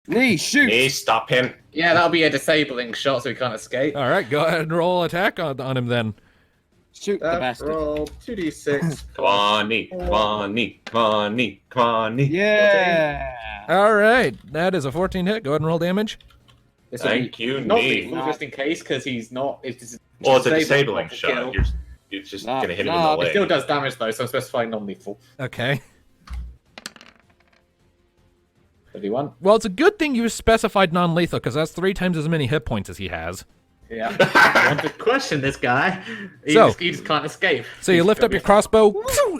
Knee, shoot! Knee, stop him. Yeah, that'll be a disabling shot, so he can't escape. All right, go ahead and roll attack on him then. Shoot the bastard. Roll 2d6. Come on, knee. Come on, knee. Come on, knee. Come on, knee. Yeah! All right, that is a 14 hit. Go ahead and roll damage. Thank you, Not knee. lethal, just in case, because he's not. Well, it's a disabling not a shot. kill. You're just No, gonna hit him no, in the It leg. still does damage though, so I'm specifying non-lethal. Okay. 31. Well, it's a good thing you specified non-lethal, because that's 3 times as many hit points as he has. Yeah. I want to question this guy. He just can't escape. So you lift up your crossbow,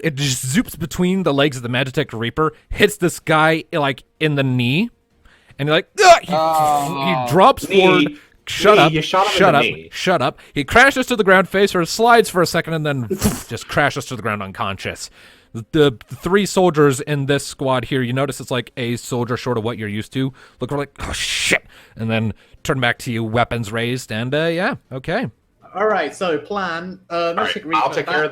it just zoops between the legs of the Magitech Reaper, hits this guy, like, in the knee, and you're like, ugh! He drops forward. Shut up. You shot him Shut in up. the knee. Shut up. He crashes to the ground face or slides for a second and then just crashes to the ground unconscious. The 3 soldiers in this squad here, you notice it's like a soldier short of what you're used to. Look, we're like, oh shit. And then turn back to you, weapons raised, and yeah, okay. All right, so plan. All right, I'll take care of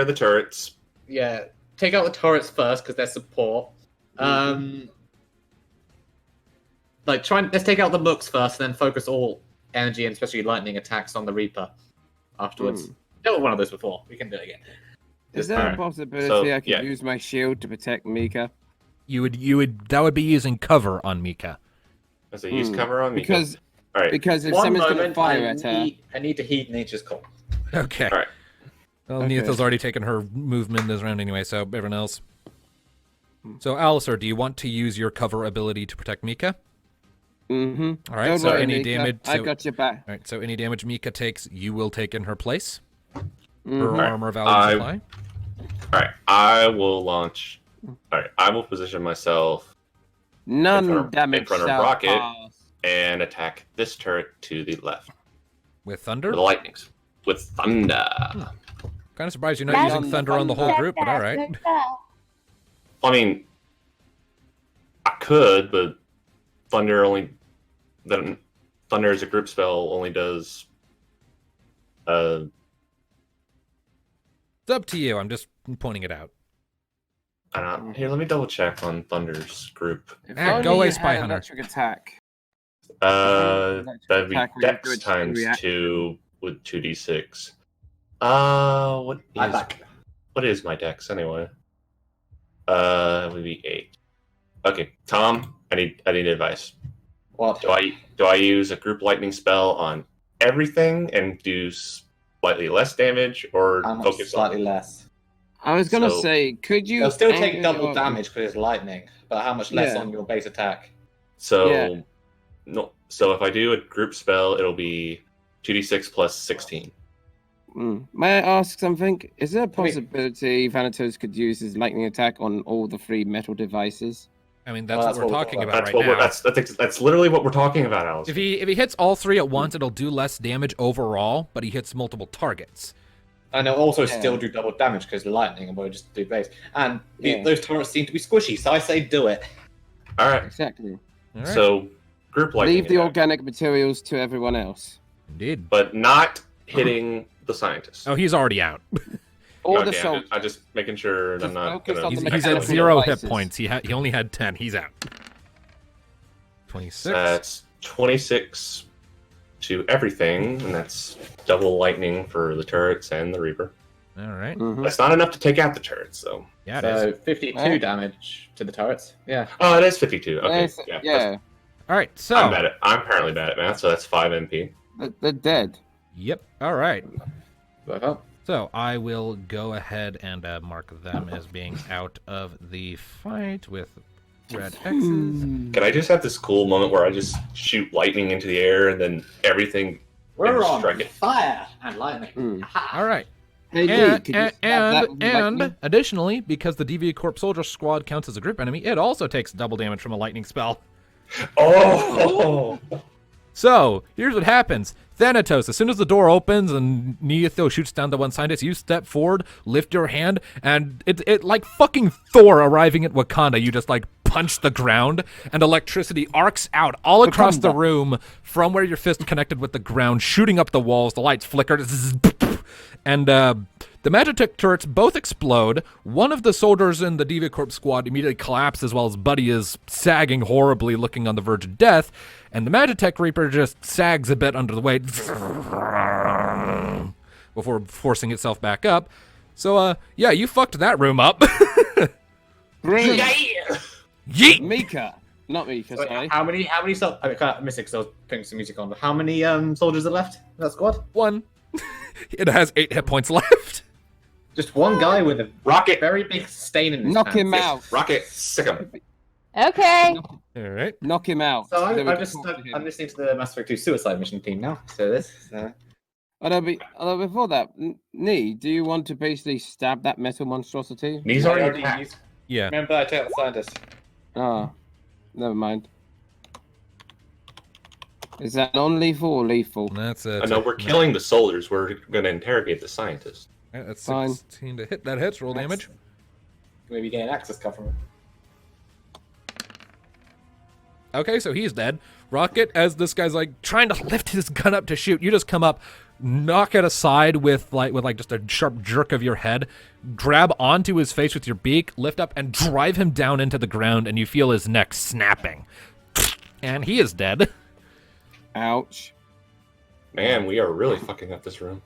the turrets. Yeah, take out the turrets first because they're support. Let's take out the looks first, and then focus all energy and especially lightning attacks on the Reaper afterwards. Dealt with one of those before. We can do it again. Is there a possibility I could use my shield to protect Mika? You would that would be using cover on Mika. As a use cover on Mika. Because if One someone's going to moment, fire at her... I need to heed nature's call. Okay. All right. Well, Neithel's already taken her movement this round anyway, so everyone else. So, Alistair, do you want to use your cover ability to protect Mika? Mm-hmm. All right, Don't so worry, any Mika. damage... I got your back. All right, so any damage Mika takes, you will take in her place. Mm-hmm. Her armor value supply. Alright, I will launch... Alright, I will position myself None damage in front of shall Rocket pass. and attack this turret to the left. With thunder? With the lightnings. With thunder. Kind of surprised you're not using thunder on the whole group, but all right. I mean, I could, but thunder as a group spell only does... It's up to you. I'm just pointing it out. Here, let me double check on Thunder's group. Go away, Spy Hunter. Electric attack. That'd be attack where you do Dex a chain times reaction. 2 with 2d6. What is my Dex anyway? It would be 8. Okay, Tom, I need advice. What? Do I use a group lightning spell on everything and do slightly less damage, or How much focus slightly on less? I was going to So- say, could you... They'll still angle take double your- damage because it's lightning, but how much less Yeah. on your base attack? So Yeah. no. So if I do a group spell, it'll be 2d6 plus 16. May I ask something? Is there a possibility Thanatos could use his lightning attack on all the 3 metal devices? I mean, that's what we're talking about That's right now. that's literally what we're talking about, Alice. If he hits all 3 at once, it'll do less damage overall, but he hits multiple targets. And they'll also still do double damage because lightning, and we'll just do base. And those turrets seem to be squishy, so I say do it. All right. Exactly. All right. So group lightning Leave the attack, organic materials to everyone else. Indeed. but not hitting the scientist. Oh, he's already out. Or God the damn it. soldiers. I'm just making sure that I'm Just not focus gonna... on the He's at mechanical 0 hit devices. points. He only had 10. He's out. 26. That's 26 to everything, and that's double lightning for the turrets and the Reaper. All right. Mhm. That's not enough to take out the turrets, though. Yeah, it is. So 52 damage to the turrets. Yeah. Oh, it is 52. Okay, Yeah. yeah. All right. So. I'm apparently bad at math, so that's 5 MP. They're dead. Yep. All right. Uh-huh. So I will go ahead and mark them as being out of the fight with red X's. Can I just have this cool moment where I just shoot lightning into the air and then everything We're and on strike it? fire and lightning. All right. Hey, Lee, And, could you stab that with lightning? and additionally, because the Deviacorp soldier squad counts as a group enemy, it also takes double damage from a lightning spell. Oh! So, here's what happens. Thanatos, as soon as the door opens and Neithil shoots down the one scientist, you step forward, lift your hand, and it like fucking Thor arriving at Wakanda, you just like punch the ground, and electricity arcs out all across the room from where your fist connected with the ground, shooting up the walls, the lights flicker, and The Magitech turrets both explode. One of the soldiers in the Deviacorp squad immediately collapses while his buddy is sagging horribly, looking on the verge of death. And the Magitech Reaper just sags a bit under the weight before forcing itself back up. So, yeah, you fucked that room up. Brilliant. Yeet! Mika. Not Mika, Wait, sorry. how many soldiers? I can't miss it because I was putting some music on. But how many soldiers are left in that squad? 1. It has 8 hit points left. Just one guy with a Rocket. very big stain in his Knock pants. him out. Rocket, sick him. Okay. All right. Knock him out. So Then we I'm can just talk to him. I'm listening to the Mass Effect 2 Suicide Mission theme now. So this. Although before that, Nee, do you want to basically stab that metal monstrosity? He's already attacked. Yeah. Remember, I took the scientist. Ah, never mind. Is that non-lethal or lethal? That's I know we're killing the soldiers. We're going to interrogate the scientists. All right, that's Fine. 16 to hit. That hits. Roll damage. Maybe gain access cover from him. Okay, so he's dead. Rocket, as this guy's like trying to lift his gun up to shoot, you just come up, knock it aside with just a sharp jerk of your head, grab onto his face with your beak, lift up, and drive him down into the ground, and you feel his neck snapping. And he is dead. Ouch. Man, we are really fucking up this room.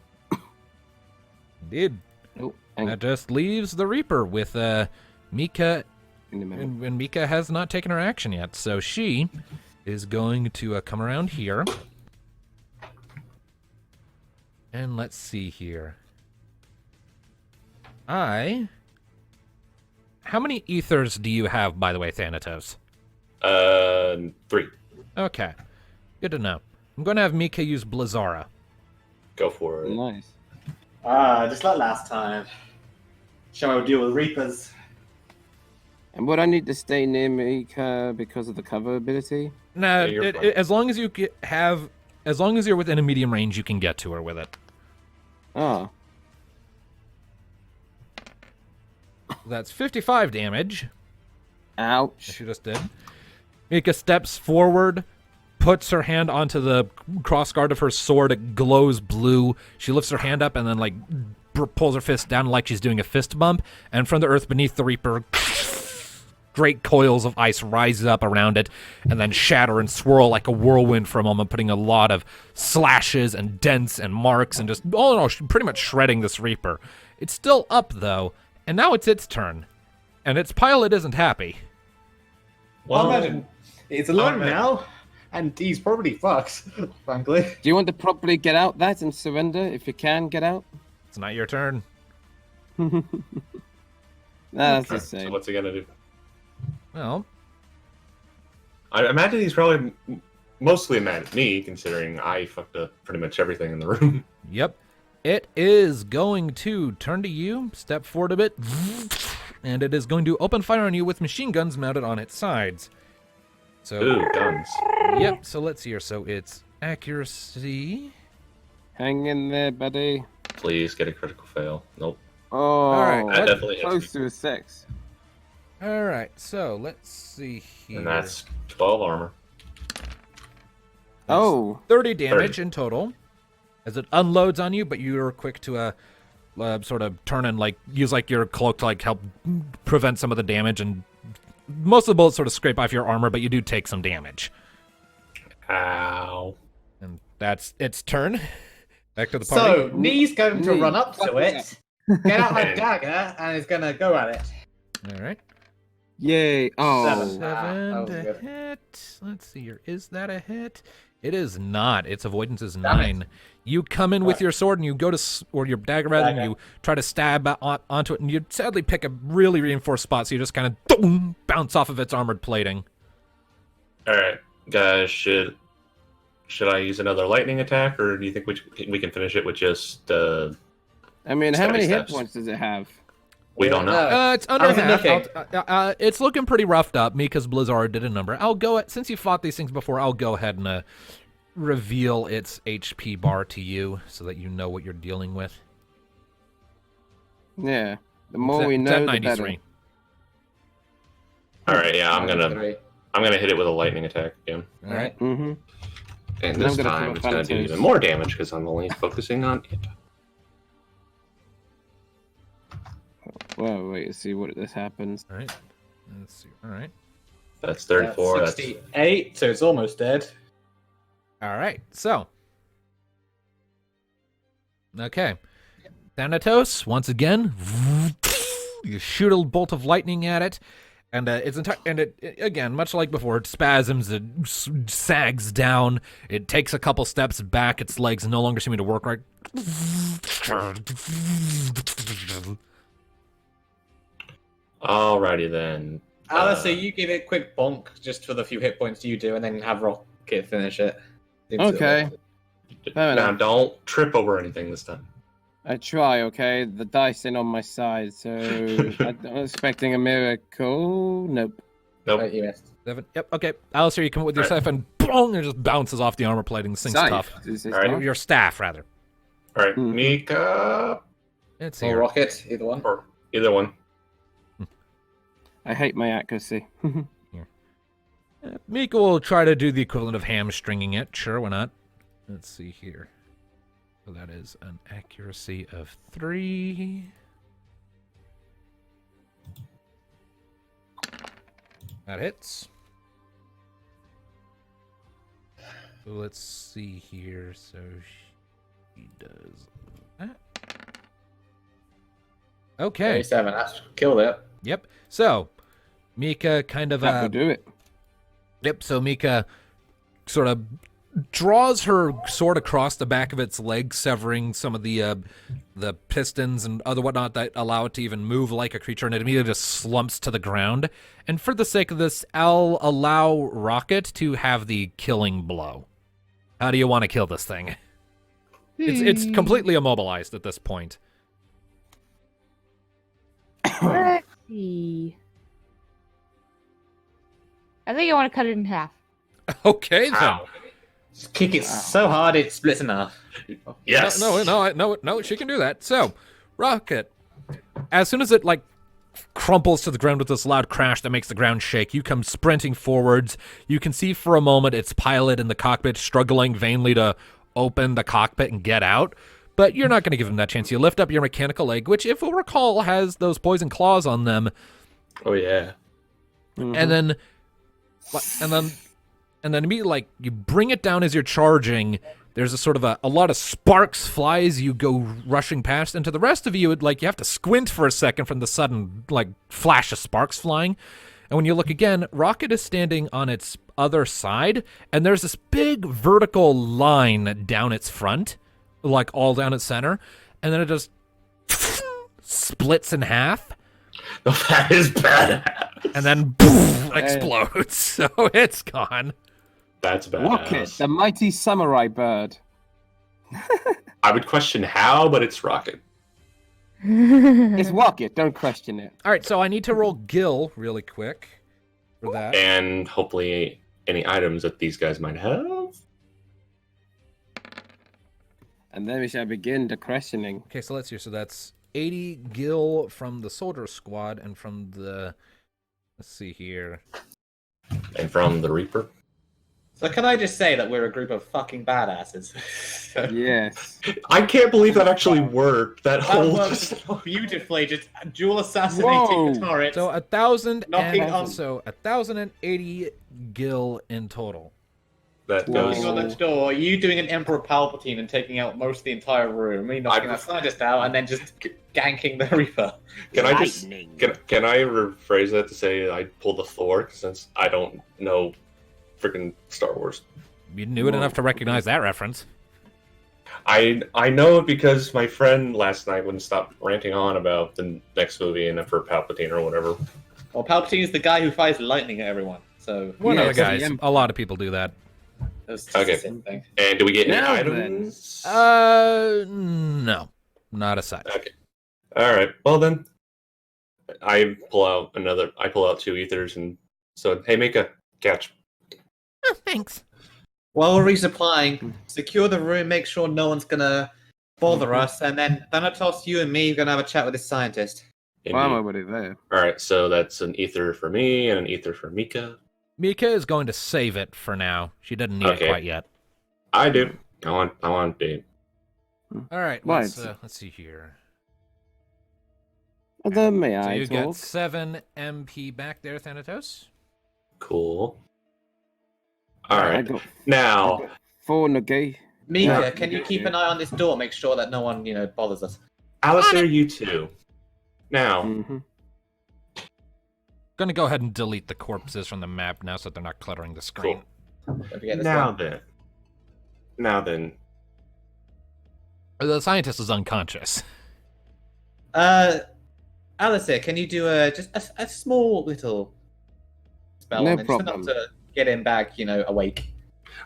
Indeed. Oh, That just leaves the Reaper with Mika, in a minute. and Mika has not taken her action yet, so she is going to come around here. And let's see here. How many ethers do you have, by the way, Thanatos? 3. Okay. Good to know. I'm going to have Mika use Blizzara. Go for it. Nice. Just like last time. Shall I deal with Reapers? And would I need to stay near Mika because of the cover ability? No, Yeah, you're fine. as long as you as long as you're within a medium range, you can get to her with it. Ah, That's 55 damage. ouch. She just did. Mika steps forward, puts her hand onto the crossguard of her sword. It glows blue. She lifts her hand up and then pulls her fist down like she's doing a fist bump. And from the earth beneath the Reaper, great coils of ice rise up around it and then shatter and swirl like a whirlwind for a moment, putting a lot of slashes and dents and marks and just all in all, pretty much shredding this Reaper. It's still up though, and now it's its turn, and its pilot isn't happy. Well, imagine it's alone now, and he's probably fucked, frankly. Do you want to properly get out that and surrender if you can get out? It's not your turn. That's the So same. what's he gonna do? Well, I imagine he's probably mostly mad at me, considering I fucked up pretty much everything in the room. yep. It is going to turn to you, step forward a bit, and it is going to open fire on you with machine guns mounted on its sides. So, Ooh, guns. yep, so let's see here. So it's accuracy. Hang in there, buddy. Please get a critical fail. Nope. Oh, right. That that's definitely hits close me. to a 6. All right, so let's see here. And that's 12 armor. Oh, 30 damage in total as it unloads on you, but you're quick to sort of turn and use your cloak to help prevent some of the damage, and most of the bullets sort of scrape off your armor, but you do take some damage. Ow. And that's its turn. Back to the party. So, Knee's going to Knee. run up to it, get out her dagger, and is going to go at it. All right. yay. Oh, 7. 7 that was to good. hit. Let's see here. Is that a hit? It is not. Its avoidance is Damn 9. You come in with your sword and you go to, or your dagger rather, and you try to stab onto it, and you sadly pick a really reinforced spot, so you just kind of bounce off of its armored plating. Alright, guys, should I use another lightning attack, or do you think we can finish it with just, I mean, how Steady many hit steps. points does it have? we don't know. It's under How's it half. looking? It's looking pretty roughed up. Mika's Blizzard did a number. Since you fought these things before, I'll go ahead and reveal its HP bar to you so that you know what you're dealing with. Yeah. The more It's we at know, the 93. better. Alright, yeah, I'm gonna hit it with a lightning attack again. All right. Mm-hmm. And I'm this gonna time, put a it's gonna do Thanatos. even more damage, because I'm only focusing on it. Well, wait to see what this happens. All right. Let's see. All right. That's 34. That's 68, so it's almost dead. All right. So. Okay. Thanatos, once again, you shoot a bolt of lightning at it, and it again, much like before, it spasms, it sags down, it takes a couple steps back, its legs no longer seem to work right. Alrighty then. Alistair, you give it a quick bonk just for the few hit points you do, and then have Rocket finish it. Okay. Fair Now enough. don't trip over anything this time. I try, okay? The dice ain't on my side, so I'm expecting a miracle. Nope. Nope. Right, you missed. 7. Yep. Okay. Alistair, you come up with your Right. staff and boom, it just bounces off the armor plating. This thing's Scythe. tough. Is this Alright. tough? Your staff, rather. Alright, Mhm. Mika. It's Or here. Rocket, either one. Or either one. I hate my accuracy. Mika will try to do the equivalent of hamstringing it. Sure, why not? Let's see here. So that is an accuracy of 3. That hits. So let's see here. So she does that. Okay. 37, that's killed it. Yep. So Mika kind of That will do it. Yep, so Mika sort of draws her sword across the back of its leg, severing some of the pistons and other whatnot that allow it to even move like a creature, and it immediately just slumps to the ground. And for the sake of this, I'll allow Rocket to have the killing blow. How do you want to kill this thing? It's completely immobilized at this point. Let's see. I think I want to cut it in half. Okay, then. Ow. Just kick it so hard it splits in half. Yes. No, she can do that. So, Rocket, as soon as it, crumples to the ground with this loud crash that makes the ground shake, you come sprinting forwards. You can see for a moment its pilot in the cockpit struggling vainly to open the cockpit and get out, but you're not going to give him that chance. You lift up your mechanical leg, which, if we'll recall, has those poison claws on them, Oh yeah. and then immediately, you bring it down as you're charging. There's a sort of a lot of sparks fly as you go rushing past, and to the rest of you, you have to squint for a second from the sudden flash of sparks flying. And when you look again, Rocket is standing on its other side, and there's this big vertical line down its front, all down its center, and then it just splits in half. Oh, that is badass. And then boom, explodes. So it's gone. That's badass. Rocket, the mighty samurai bird. I would question how, but it's Rocket. It's Rocket, don't question it. All right, so I need to roll Gil really quick for that. And hopefully any items that these guys might have. And then we shall begin the questioning. Okay, so let's see. So that's 80 Gil from the soldier squad and from the... Let's see here. And from the Reaper. So can I just say that we're a group of fucking badasses? Yes. I can't believe that actually worked. That That whole works beautifully, just dual assassinating Whoa. the turrets. So 1,000 Knocking and on- so 1,080 Gil in total. that Whoa. goes. Knocking on the door, you doing an Emperor Palpatine and taking out most of the entire room, me knocking that scientist out, and then just ganking the Reaper. Can I just can I rephrase that to say I pulled the Thor since I don't know freaking Star Wars. You knew it enough to recognize that reference. I know it because my friend last night wouldn't stop ranting on about the next movie and Emperor Palpatine or whatever. Well, Palpatine's the guy who fires lightning at everyone, so One of the Yeah, guys. the A lot of people do that. that's just Okay. the same thing. And do we get any Now items? No. Not as such. Okay. All right. Well then, I pull out 2 ethers and so hey, Mika, catch. Oh, thanks. While we're resupplying, secure the room, make sure no one's gonna bother us, and then Thanatos, you and me are gonna have a chat with this scientist. Well, I'm already there. All right. So that's an ether for me and an ether for Mika. Mika is going to save it for now. She doesn't need Okay. it quite yet. I do. I want to. All right, Why? let's see here. Then may So I you talk? get 7 MP back there, Thanatos. Cool. All I right. got Now, 4 Nagi. Mika, Yeah. can you keep an eye on this door? Make sure that no one, bothers us. Alistair, you too. Now, Mm-hmm. Gonna go ahead and delete the corpses from the map now so that they're not cluttering the screen. Don't forget this now one. then. Now then. The scientist is unconscious. Alistair, can you do just a small little spell No on him, just enough problem. to get him back, awake?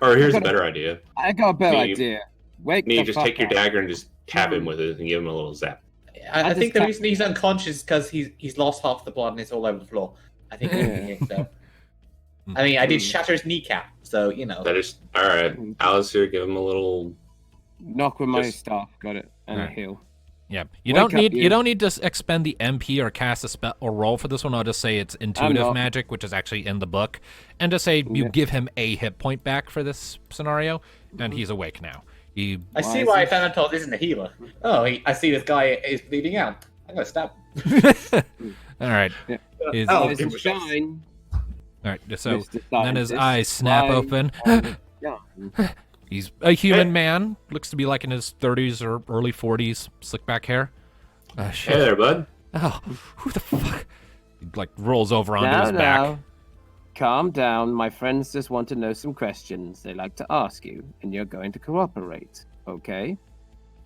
Or here's a gotta- better idea. I got a better Me- idea. Wake You the just fuck take your up. dagger and just tap him with it and give him a little zap. I just think the can't- reason he's unconscious is because he's lost half the blood and it's all over the floor. I think. So. I mean, I did shatter his kneecap, so That is alright. Alistair, give him a little. Knock with my Just- staff. Got it. And Alright. a heal. Yeah, you Wake don't up, need you. you don't need to expend the MP or cast a spell or roll for this one. I'll just say it's intuitive not. magic, which is actually in the book, and just say you Yeah. give him a hit point back for this scenario, and he's awake now. He I see Why why is Thanatos isn't a healer. Oh, I see this guy is bleeding out. I'm gonna stab him. all right. Yeah. His- Oh, Rise and shine. All right, so Mr. then his Scientist. eyes snap Rise open. and shine. He's a human man, looks to be like in his 30s or early 40s, slick back hair. Shit. Hey there, bud. Oh, who the fuck? He like rolls over onto Now, his back. now. Calm down. My friends just want to know some questions they like to ask you, and you're going to cooperate. Okay?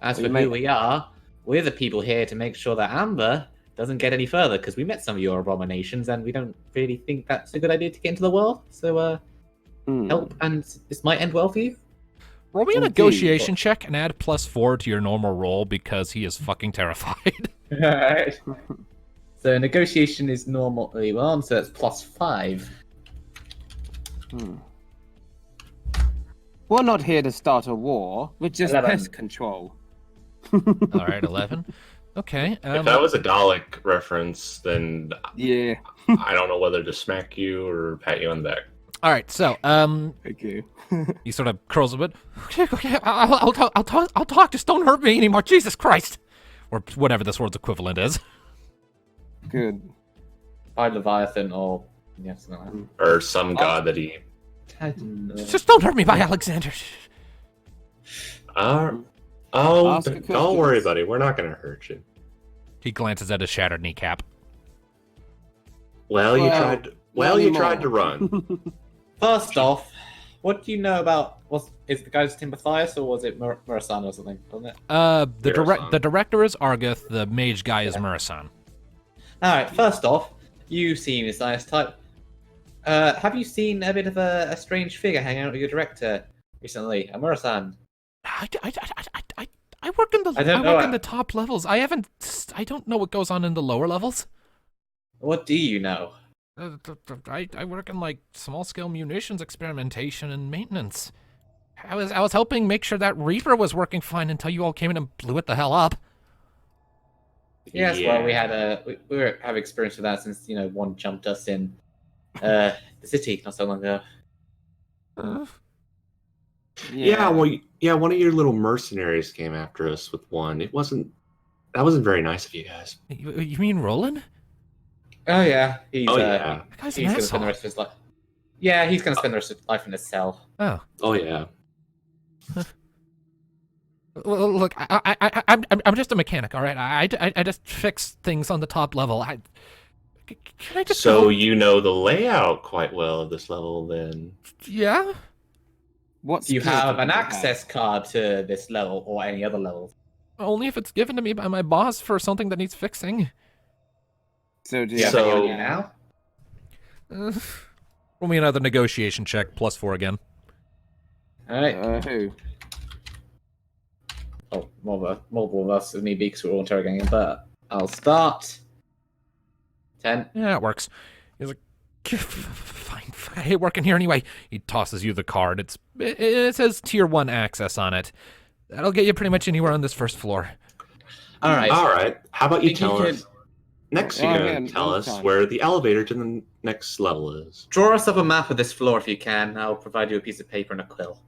As Well, for you may- who we are, we're the people here to make sure that Amber doesn't get any further, because we met some of your abominations, and we don't really think that's a good idea to get into the world. So, Hmm. help, and this might end well for you. Roll me a Indeed. negotiation check and add +4 to your normal roll because he is fucking terrified. Alright. So negotiation is normally well, so it's +5. Hmm. We're not here to start a war. We're just 11. pest control. All right, 11. Okay. If that was a Dalek reference, then Yeah. I don't know whether to smack you or pat you on the back. all right. So, Thank you. he sort of curls a bit. Okay, I'll talk. Just don't hurt me anymore. Jesus Christ, or whatever this word's equivalent is. Good. By Leviathan or something like Or some god that he. that. I don't know. Just don't hurt me, by Alexander. Oh, Ask a don't worry, questions. buddy. We're not going to hurt you. He glances at his shattered kneecap. Well, you Well, tried. not You tried to anymore. run. First off, what do you know about is the guy's Tim Matthias or was it Murasan or something? Wasn't it? Murasan. The director is Argith. The mage guy is Murasan. Alright, first off, you seem a nice type. Have you seen a bit of a strange figure hanging out with your director recently? Murasan. I work in the I don't I know, work in the top levels. I don't know what goes on in the lower levels. What do you know? I work in like small scale munitions experimentation and maintenance. I was helping make sure that Reaper was working fine until you all came in and blew it the hell up. Yes, well, we had we have experience with that since one jumped us in the city not so long ago. Yeah, well, one of your little mercenaries came after us with one. That wasn't very nice of you guys. You mean Roland? Oh yeah, he's Oh yeah. That guy's an he's gonna spend asshole. the rest of his life. Yeah, he's gonna spend the rest of his life in a cell. Oh. Oh yeah. Well, look, I'm just a mechanic, all right? I just fix things on the top level. Can I just So go? you know the layout quite well of this level, then. Yeah? What Do you skills have do an you access card to this level or any other levels? Only if it's given to me by my boss for something that needs fixing. So do Do you have So- any on you now? Roll me another negotiation check, +4 again. Alright. Who? Oh, multiple of us with me because we're all interrogating him, but I'll start. 10. Yeah, it works. He's like, fine, I hate working here anyway. He tosses you the card. It says tier 1 access on it. That'll get you pretty much anywhere on this first floor. Alright. All right. How about you Think you tell could- us? Next, Oh, you're yeah, gonna tell no us time. where the elevator to the next level is. Draw us up a map of this floor if you can. I'll provide you a piece of paper and a quill.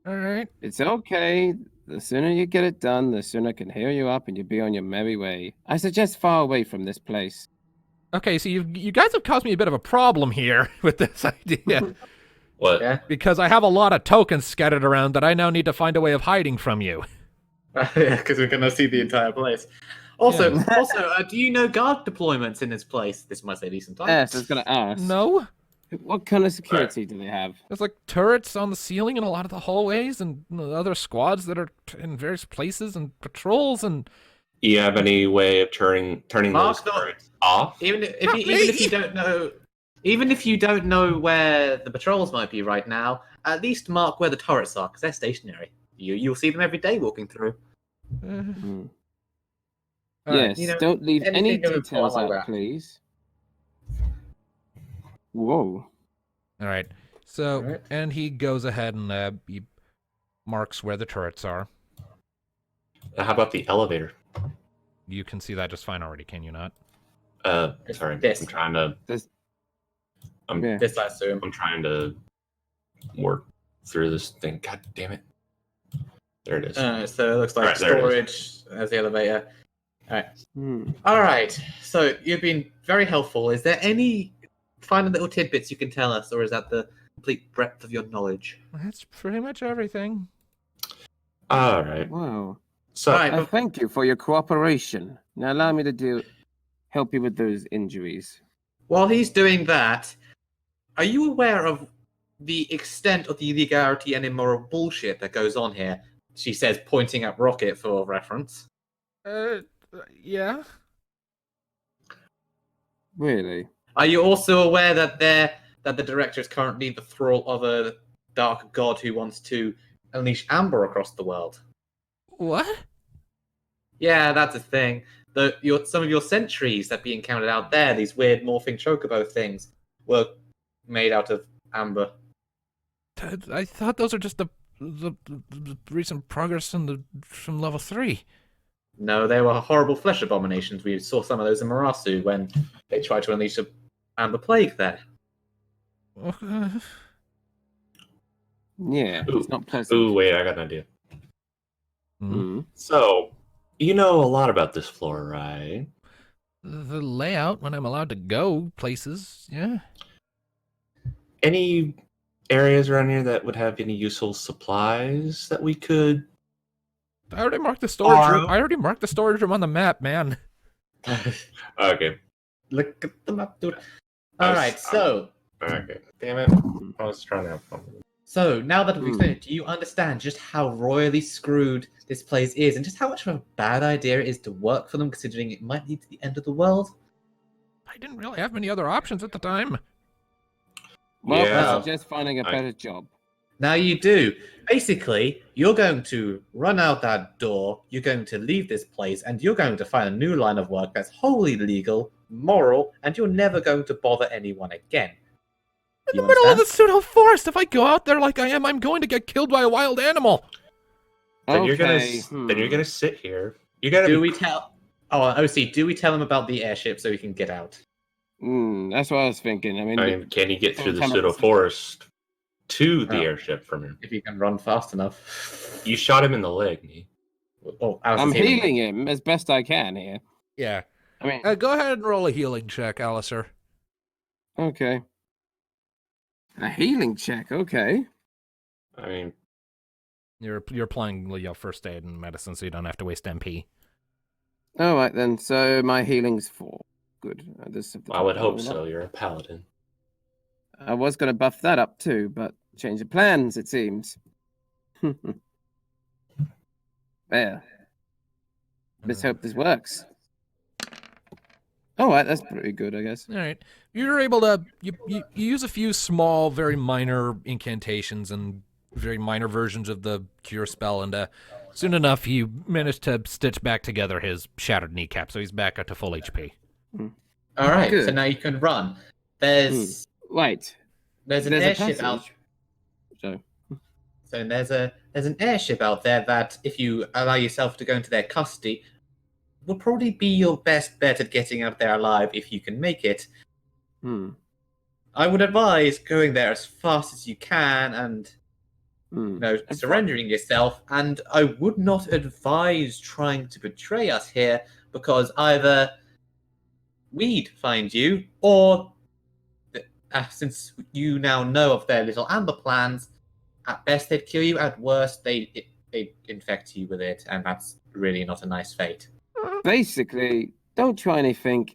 All right. It's okay. The sooner you get it done, the sooner I can heal you up and you'll be on your merry way. I suggest far away from this place. Okay, so you guys have caused me a bit of a problem here with this idea. What? Yeah. Because I have a lot of tokens scattered around that I now need to find a way of hiding from you. Yeah, because we're gonna see the entire place. Also, do you know guard deployments in this place? This might save you some time. Yes, I was going to ask. No? What kind of security do they have? There's like turrets on the ceiling in a lot of the hallways and other squads that are in various places and patrols and... You have any way of turning Mark those the- turrets off? Even if you don't know, even if you don't know where the patrols might be right now, at least mark where the turrets are because they're stationary. You'll see them every day walking through. Hmm. All right. Yes, You know, don't leave any anything of details like out, that. please. Whoa. All right. So, All right. and he goes ahead and he marks where the turrets are. How about the elevator? You can see that just fine already, can you not? Sorry, This. I'm trying to. This- I'm Yeah. This I assume. I'm trying to work through this thing. God damn it! There it is. So it looks like Alright, there it storage as the elevator. Hmm. All right. So you've been very helpful. Is there any final little tidbits you can tell us, or is that the complete breadth of your knowledge? That's pretty much everything. All right. Wow. So Alright. I thank you for your cooperation. Now allow me to help you with those injuries. While he's doing that, are you aware of the extent of the illegality and immoral bullshit that goes on here? She says, pointing at Rocket for reference. Yeah. Really? Are you also aware that the director is currently the thrall of a dark god who wants to unleash amber across the world? What? Yeah, that's a thing. Some of your sentries that be encountered out there, these weird morphing chocobo things, were made out of amber. I thought those are just the recent progress from level 3. No, they were horrible flesh abominations. We saw some of those in Marasu when they tried to unleash a amber plague there. Yeah, Ooh. it's not pleasant. ooh, wait, I got an idea. Hmm. So you know a lot about this floor, right? The layout when I'm allowed to go places, yeah. Any areas around here that would have any useful supplies that we could? I already marked the storage room. Borrow? I already marked the storage room on the map, man. Okay. Look at the map, dude. I All was- right, so Okay. Damn it! I was trying to have fun. now that we've finished, do you understand just how royally screwed this place is, and just how much of a bad idea it is to work for them, considering it might lead to the end of the world? I didn't really have many other options at the time. Well, Yeah. I suggest finding a better job. Now you do. Basically, you're going to run out that door, you're going to leave this place, and you're going to find a new line of work that's wholly legal, moral, and you're never going to bother anyone again. In the middle of the pseudo forest, if I go out there like I am, I'm going to get killed by a wild animal. Then you're gonna Okay, then you're gonna sit here. You gotta. Do be- we tell? Oh, OC, do we tell him about the airship so we can get out? That's what I was thinking. I mean, I mean, can you get through the Tell me pseudo what's- forest to the Oh. airship from here? If you can run fast enough. You shot him in the leg, me. Oh, Alice I'm is healing. healing him as best I can here. Yeah. I mean, Go ahead and roll a healing check, Alistair. okay. A healing check, okay. I mean, You're playing first aid and medicine, so you don't have to waste MP. All right then. So my healing's 4. Good. I would hope so. You're a paladin. I was going to buff that up too, but change of plans, it seems. There. Let's hope this works. All right, that's pretty good, I guess. All right. You're able to you use a few small, very minor incantations and very minor versions of the cure spell, and soon enough you manage to stitch back together his shattered kneecap, so he's back up to full HP. All right, so Good. now you can run. There's Right. there's an There's a airship out. passage. So, So there's an airship out there that, if you allow yourself to go into their custody, will probably be your best bet at getting out there alive if you can make it. I would advise going there as fast as you can and surrendering yourself. And I would not advise trying to betray us here, because either we'd find you, or since you now know of their little amber plans, at best they'd kill you, at worst they'd infect you with it, and that's really not a nice fate. Basically, don't try anything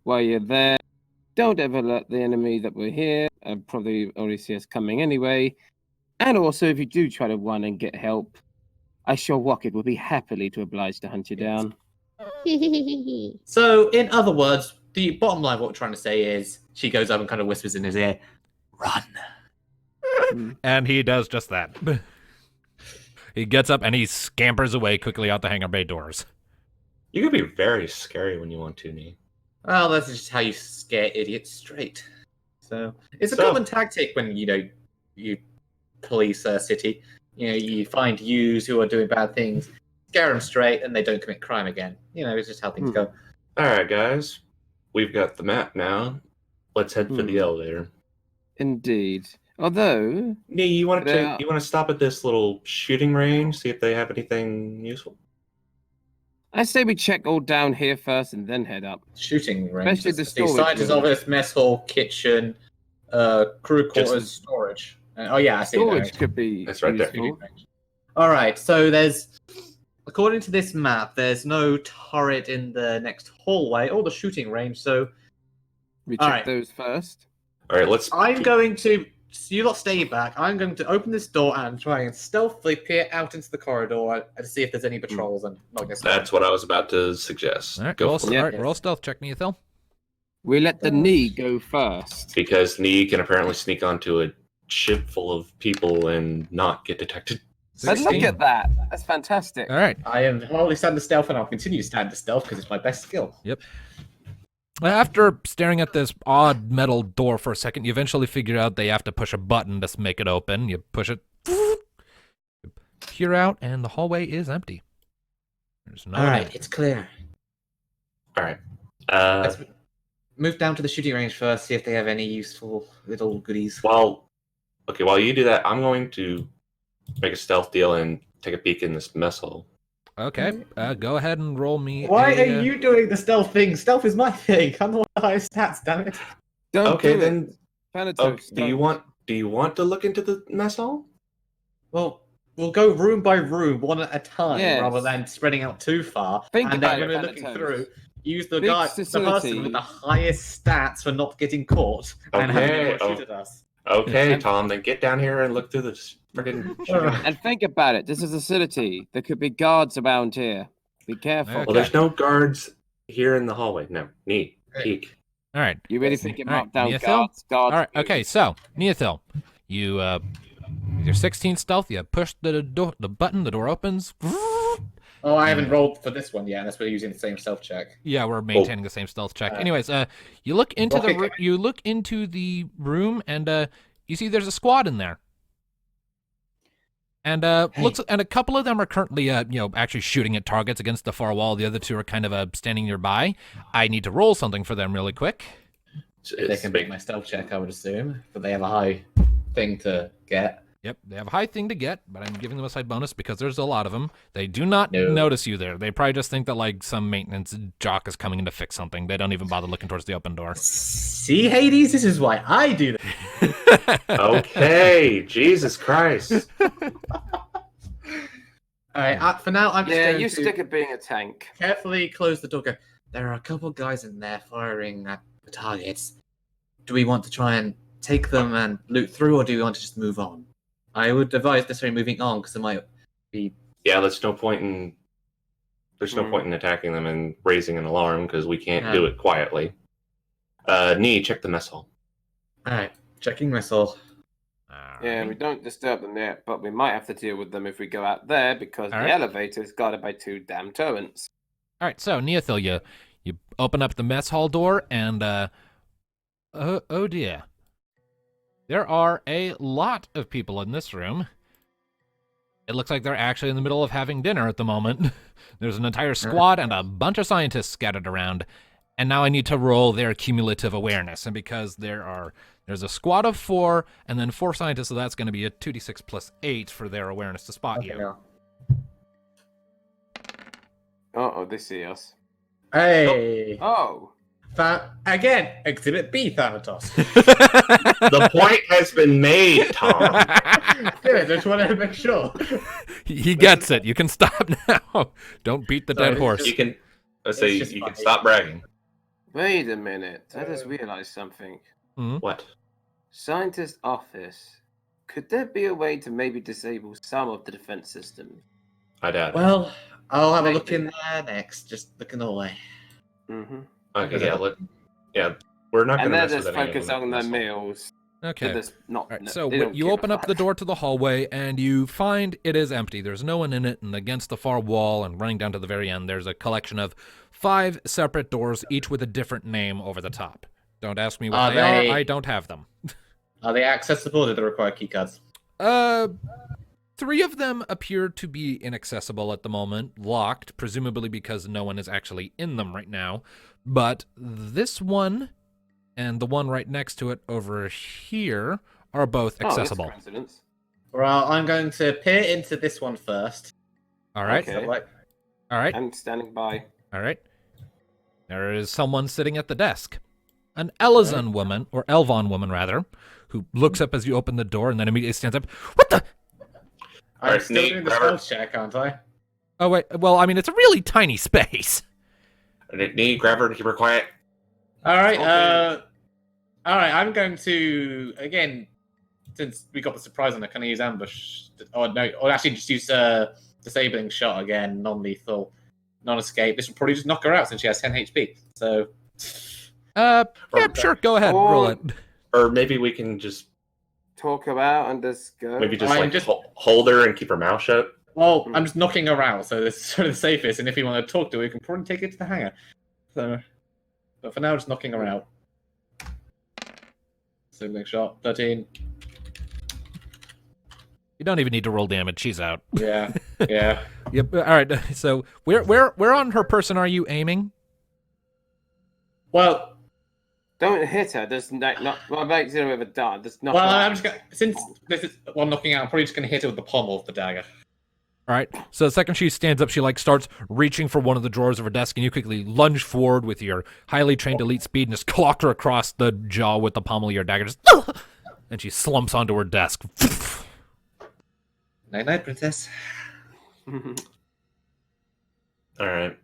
while you're there. Don't ever let the enemy that we're here probably already see us coming anyway. And also, if you do try to run and get help, I sure Wocket will be happily to oblige to hunt you down. So, in other words, the bottom line of what we're trying to say is, she goes up and kind of whispers in his ear, "Run." And he does just that. He gets up and he scampers away quickly out the hangar bay doors. You can be very scary when you want to, Nee. Well, that's just how you scare idiots straight. So, it's a common tactic when, you police a city. You find youths who are doing bad things, scare them straight, and they don't commit crime again. It's just how things go. All right, guys. We've got the map now. Let's head for the elevator. Indeed. Although... Nee, you want to stop at this little shooting range, see if they have anything useful? I say we check all down here first and then head up. Shooting range. Especially the storage scientist room. office, mess hall, kitchen, crew quarters, storage. I see. Storage could be That's right there. useful. All right, so according to this map, there's no turret in the next hallway or the shooting range, so We All check right. those first. All right, let's. I'm going to... So you lot stay back. I'm going to open this door and try and stealthily peer out into the corridor and see if there's any patrols and not get spotted. That's what I was about to suggest. All right, Go roll, for it. all right, roll stealth check, Neothil. We let the knee go first. Because Nee can apparently sneak onto a ship full of people and not get detected. But look 16. at that. That's fantastic. All right. I am hardly stand to stealth, and I'll continue to stand to stealth because it's my best skill. Yep. After staring at this odd metal door for a second, you eventually figure out they have to push a button to make it open. You push it, you peer out, and the hallway is empty. There's no All right, one. it's clear. All right. Let's move down to the shooting range first, see if they have any useful little goodies. While you do that, I'm going to make a stealth deal and take a peek in this mess hall. Okay, go ahead and roll me. Why are you doing the stealth thing? Stealth is my thing. I'm the one with the highest stats, damn it. Don't Okay, do it. then. Thanatos, Do you want to look into the mess hall? Well, we'll go room by room, one at a time, Yes. rather than spreading out too far. Think and about then when it, we're looking Thanatos. through, use the Big guy, the person facility. with the highest stats for not getting caught and having Okay, anyone shoot at us. Okay, And- Tom, then get down here and look through this friggin' shooting. And think about it. This is a facility. There could be guards around here. Be careful. Okay. Well, there's no guards here in the hallway. No, Nee, peek. All right. You really think it All right, marked down Neothil? guards? All right. Okay. So, Neothil, you with your 16 stealth, you push the button, the door opens. Oh, I haven't rolled for this one yet, unless we're using the same stealth check. Yeah, we're maintaining the same stealth check. Anyways, you look into the room, and you see there's a squad in there. And and a couple of them are currently actually shooting at targets against the far wall. The other two are kind of standing nearby. I need to roll something for them really quick. They can make my stealth check, I would assume, but they have a high thing to get. Yep, they have a high thing to get, but I'm giving them a side bonus because there's a lot of them. They do not No. notice you there. They probably just think that like some maintenance jock is coming in to fix something. They don't even bother looking towards the open door. See, Hades, this is why I do that. Okay, Jesus Christ. All right, for now, I'm just Yeah, going you to stick at being a tank. carefully close the door. Go, there are a couple guys in there firing at the targets. Do we want to try and take them and loot through, or do we want to just move on? I would advise necessarily moving on, because it might be... Yeah, there's no point in attacking them and raising an alarm because we can't do it quietly. Nee, check the mess hall. Alright, checking myself. Yeah, we don't disturb them yet, but we might have to deal with them if we go out there because All the right. elevator's guarded by 2 damn turrets. All right, so Neothil, you open up the mess hall door, and oh dear, there are a lot of people in this room. It looks like they're actually in the middle of having dinner at the moment. There's an entire squad and a bunch of scientists scattered around, And now I need to roll their cumulative awareness. And because there's a squad of 4 and then 4 scientists, so that's going to be a 2d6 plus 8 for their awareness to spot you. now. Uh-oh, they see us. Hey! Oh. Again, Exhibit B, Thanatos. The point has been made, Tom. Good, just wanted to make sure. He gets it. You can stop now. Don't beat the Sorry, dead horse. You can It's say just you can funny. stop bragging. Wait a minute. I just realized something. What? Scientist office. Could there be a way to maybe disable some of the defense systems? I doubt it. Well, I'll have a look in there next, just looking away. Mm-hmm. Okay, yeah, we're not And going to they're mess just with any of focused them on their this meals. Okay. They're just not, All right, no, so they don't you give a open up the fuck. door to the hallway, and you find it is empty. There's no one in it, and against the far wall and running down to the very end, there's a collection of 5 separate doors, each with a different name over the top. Don't ask me what Are they they- are. I don't have them. Are they accessible or do they require keycards? 3 of them appear to be inaccessible at the moment, locked, presumably because no one is actually in them right now. But this one and the one right next to it over here are both Oh, that's accessible. coincidence. Well, I'm going to peer into this one first. All right. Okay. So, like, All right. I'm standing by. All right. There is someone sitting at the desk. An Elazon woman, or Elvon woman rather, who looks up as you open the door and then immediately stands up. What the? I'm Alright, still Nate, doing the grab her. stealth check, aren't I? Oh, wait. Well, I mean, it's a really tiny space. Need grab her to keep her quiet. Alright, Okay. alright, I'm going to, again, since we got the surprise on it, can I use ambush? Or no, or actually just use disabling shot again, non-lethal, non-escape. This will probably just knock her out since she has 10 HP. So, Yeah, Or- sure. Go ahead. Or- Roll it. Or maybe we can just Talk about and just go. maybe just I'm like just- hold her and keep her mouth shut. well, I'm just knocking her out, so this is sort of the safest, and if you want to talk to her, you can probably take it to the hangar. So, but for now, just knocking her out. Disabling shot, 13. You don't even need to roll damage. She's out. Yeah, yeah. Yep. All right. So where on her person are you aiming? Well, Don't hit her. There's not. Well, make zero with a dart. There's not. well, I'm just gonna, since this is what I'm knocking out, I'm probably just gonna hit her with the pommel of the dagger. All right. So the second she stands up, she like starts reaching for one of the drawers of her desk, and you quickly lunge forward with your highly trained elite speed and just clock her across the jaw with the pommel of your dagger. Just, and she slumps onto her desk. Night, night, princess. All right.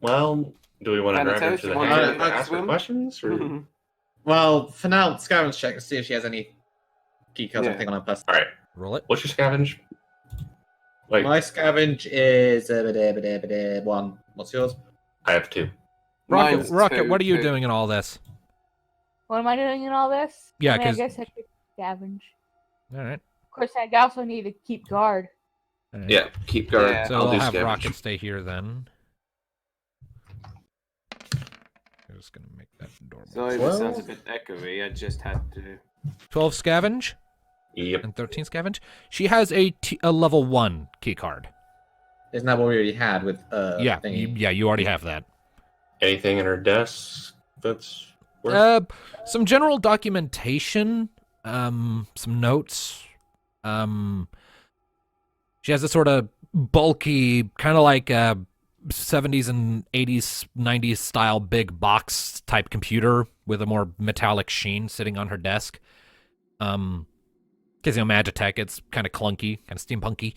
Well, do we want to grab her Thanatos, to you the want hangar to and ask her swim? questions? Or... Well, for now, scavenge check to see if she has any key cards or Yeah. anything on her person. All right. Roll it. What's your scavenge? Wait, My scavenge is 1. What's yours? I have 2. Mine's Rocket, two, what are you two. doing in all this? What am I doing in all this? Yeah, I mean, I 'cause- guess I could scavenge. All right. Of course, I also need to keep guard. All right. Yeah, keep guard. Yeah. So I'll I'll do have scavenge. Rocket stay here then. I'm just gonna make that door. Sorry, Well- this sounds a bit echoey. I just had to. 12 scavenge Yep. and 13 scavenge. She has a level 1 key card. Isn't that what we already had with Yeah, thingy? you already have that. Anything in her desk that's worth... Some general documentation, some notes. She has a sort of bulky, kind of like 70s and 80s, 90s style big box type computer with a more metallic sheen sitting on her desk. Because, Magitech, it's kind of clunky, kind of steampunky.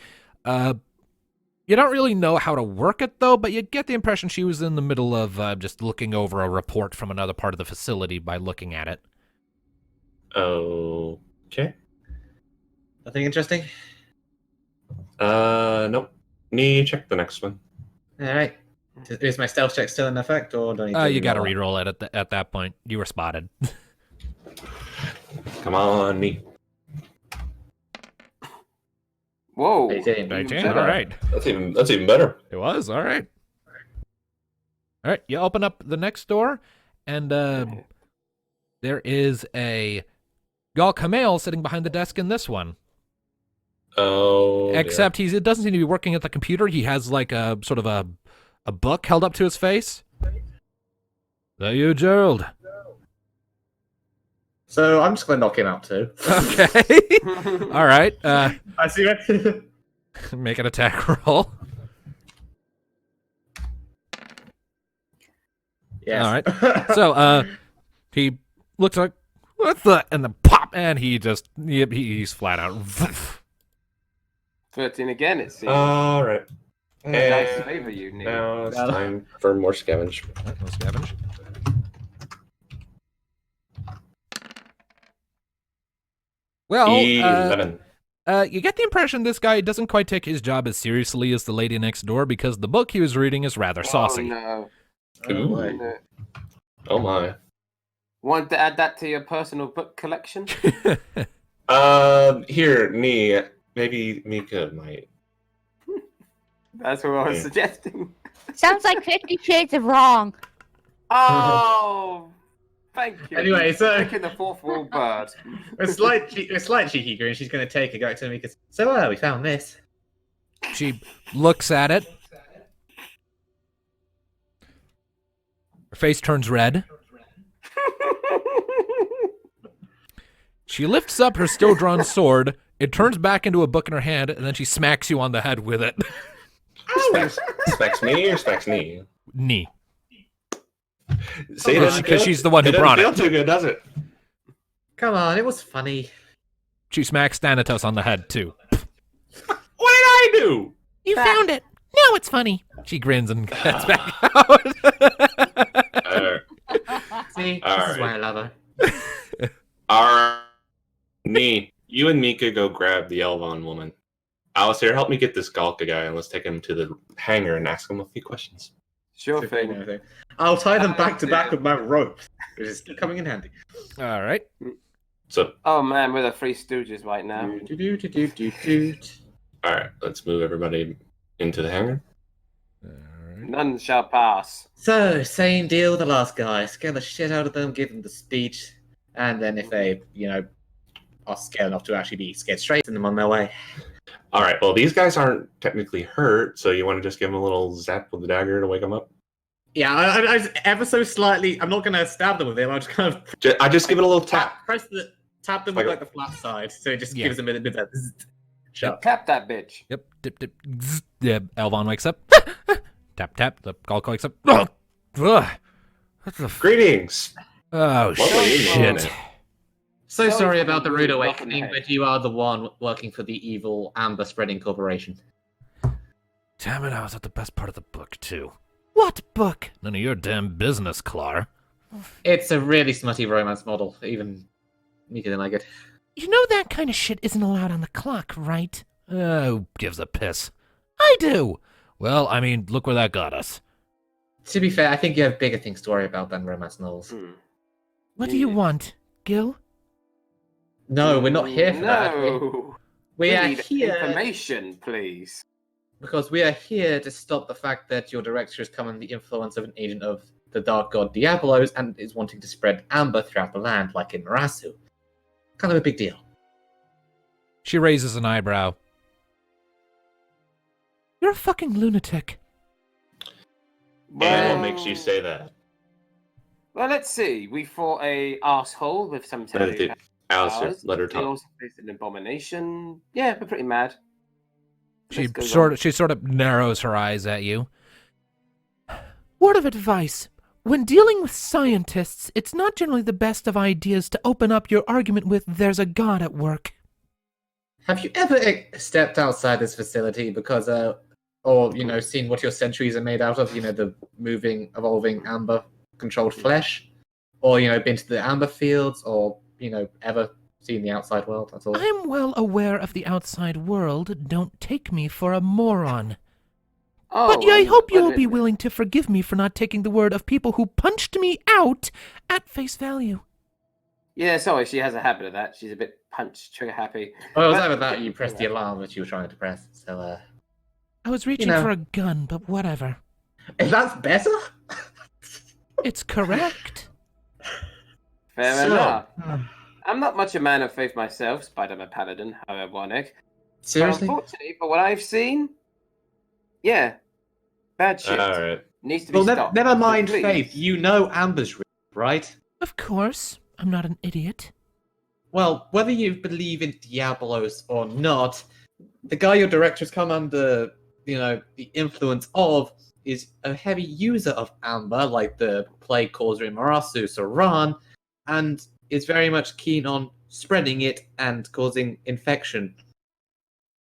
You don't really know how to work it, though, but you get the impression she was in the middle of just looking over a report from another part of the facility by looking at it. Okay. Nothing interesting? Nope. Need check the next one. Alright. Is my stealth check still in effect, or do I need to You got to reroll reroll it at that point. You were spotted. Come on, me. Whoa. 18. even 18, better. all right. That's even better. It was, all right. All right, you open up the next door, and there is a Gal Kamel sitting behind the desk in this one. Oh. dear. Except it doesn't seem to be working at the computer. He has like a sort of a book held up to his face. That you, Gerald? So I'm just going to knock him out too. Okay. All right. I see. Make an attack roll. Yes. All right. So, he looks like, what the? And then pop, and he's flat out. 13 again, it seems. All right. Dice And favor you, Nick. now it's time for more scavenge. No scavenge. Well, 11. you get the impression this guy doesn't quite take his job as seriously as the lady next door because the book he was reading is rather saucy. Oh, Ooh. no. Oh my. Want to add that to your personal book collection? Here, Nee. Maybe Mika might. That's what I was Yeah. suggesting. Sounds like 50 Shades of Wrong. Oh, thank you. Anyway, so- Breaking the fourth wall bird. a slight cheeky grin. She's going to take it, go to me because. So, we found this. She looks at it. Her face turns red. She lifts up her still drawn sword. It turns back into a book in her hand, and then she smacks you on the head with it. Specs me or specs Nee? Knee. See, Because she's the one who brought it. it. Doesn't feel too good, does it? Come on, it was funny. She smacks Thanatos on the head, too. What did I do? You found it. Now it's funny. She grins and heads back out. See, All this is why right. I love her. Alright. Nee, you and Mika go grab the Elvon woman. Alistair, help me get this Galka guy and let's take him to the hangar and ask him a few questions. Sure Okay, thing. no, I'll tie them back to back with my rope, which is coming in handy. All right. So, Oh man, we're the Three Stooges right now. alright, let's move everybody into the hangar. None shall pass. So, same deal with the last guy. Scare the shit out of them, give them the speech, and then if they, are scared enough to actually be scared straight, send them on their way. Alright, well, these guys aren't technically hurt, so you want to just give them a little zap with the dagger to wake them up? Yeah, I just ever so slightly. I'm not gonna stab them with it. I'll just kind of I just give it a little tap. tap them with like the flat side, so it just gives them a bit of that. Shut up. Tap that bitch. Yep. Dip, dip. Zzz. Yeah. Elvon wakes up. Tap, tap. The Galka wakes up. Ugh. Ugh. What the Greetings! Oh, What were you shit. doing? So Sorry sorry for about the the rude rude awakening, welcome, but you are the one working for the evil amber spreading corporation. Damn it, I was at the best part of the book, too. What book? None of your damn business, Clar. It's a really smutty romance model. Even Mika didn't like it. You know that kind of shit isn't allowed on the clock, right? Who gives a piss? I do! Well, I mean, look where that got us. To be fair, I think you have bigger things to worry about than romance novels. What do you want, Gil? No, we're not here for that. No. We are need here information, please. because we are here to stop the fact that your director is coming the influence of an agent of the dark god Diabolos and is wanting to spread amber throughout the land, like in Marasu. Kind of a big deal. She raises an eyebrow. You're a fucking lunatic. And what makes you say that? Well, let's see. We fought a asshole with some temporary Alistair, powers. let her We talk. also faced an abomination. Yeah, we're pretty mad. She Let's go on. sort of narrows her eyes at you. Word of advice. When dealing with scientists, it's not generally the best of ideas to open up your argument with "there's a god at work." Have you ever stepped outside this facility because, or, seen what your centuries are made out of, the moving, evolving amber-controlled flesh? Or, been to the amber fields, or, ever seen the outside world? That's all. I'm well aware of the outside world. Don't take me for a moron. Oh, But I hope well, you'll be willing to forgive me for not taking the word of people who punched me out at face value. Yeah, sorry, she has a habit of that. She's a bit trigger happy. Well, it was But- either that or you pressed the alarm that you were trying to press. So, I was reaching know. for a gun, but whatever. if that's better? It's correct. Fair So- enough. I'm not much a man of faith myself, despite I'm a paladin, how ironic. Seriously? But unfortunately, for what I've seen, yeah, bad shit. Alright. Needs to be Well, stopped. never mind, Please. Faith. You know Amber's real, right? Of course. I'm not an idiot. Well, whether you believe in Diabolos or not, the guy your directors come under, the influence of, is a heavy user of Amber, like the plague causer in Marasu, Saran, and is very much keen on spreading it and causing infection.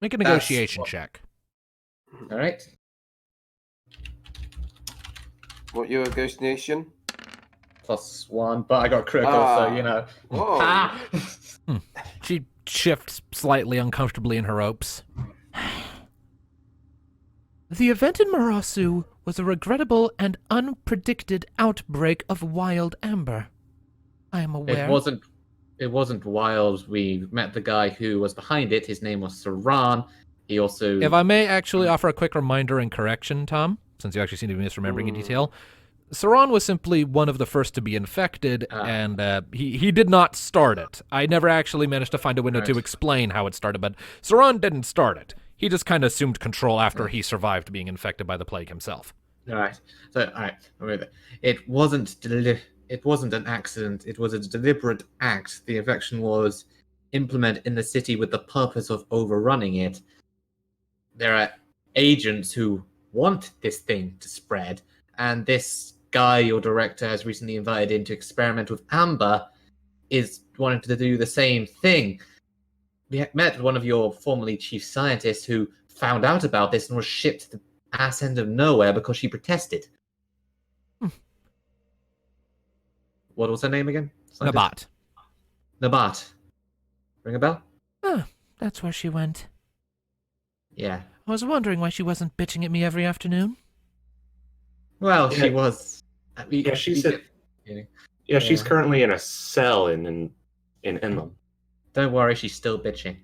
Make a negotiation check. All right. What your negotiation? +1, but I got critical, so Whoa. Ha! She shifts slightly uncomfortably in her ropes. The event in Marasu was a regrettable and unpredicted outbreak of wild amber. I am aware. It wasn't wild. We met the guy who was behind it. His name was Saran. He also... If I may actually offer a quick reminder and correction, Tom, since you actually seem to be misremembering a detail, Saran was simply one of the first to be infected, and he did not start it. I never actually managed to find a window to explain how it started, but Saran didn't start it. He just kind of assumed control after he survived being infected by the plague himself. All right. So, all right. It wasn't an accident. It was a deliberate act. The infection was implemented in the city with the purpose of overrunning it. There are agents who want this thing to spread, and this guy your director has recently invited in to experiment with Amber is wanting to do the same thing. We met one of your formerly chief scientists who found out about this and was shipped to the ass end of nowhere because she protested. What was her name again? Nabat. Nabat. Ring a bell? Oh, that's where she went. Yeah. I was wondering why she wasn't bitching at me every afternoon. Well, Yeah. she was. She's currently in a cell in Inland. Don't worry, she's still bitching.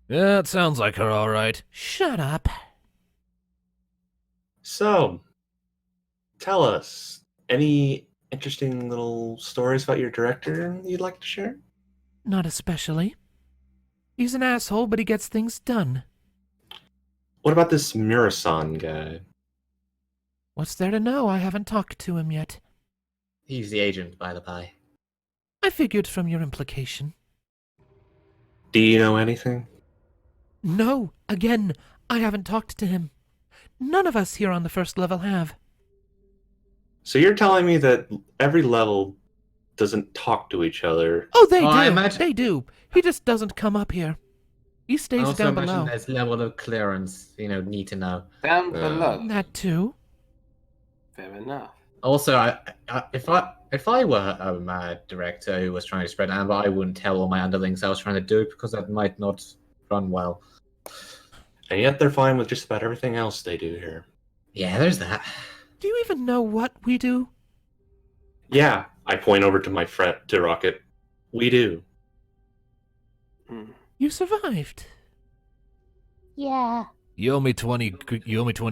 Yeah, it sounds like her, all right. Shut up. So, tell us, any interesting little stories about your director you'd like to share? Not especially. He's an asshole, but he gets things done. What about this Murasan guy? What's there to know? I haven't talked to him yet. He's the agent, by the by. I figured from your implication. Do you know anything? No, again, I haven't talked to him. None of us here on the first level have. So you're telling me that every level doesn't talk to each other? Oh, they Oh, do. I imagine- They do. He just doesn't come up here. He I stays also down imagine below. there's level of clearance, need to know. Down below. That too. Fair enough. Also, if I were a mad director who was trying to spread Amber, I wouldn't tell all my underlings I was trying to do it because that might not run well. And yet they're fine with just about everything else they do here. Yeah, there's that. Do you even know what we do? Yeah, I point over to my friend, to Rocket. We do. You survived. Yeah. You owe me 20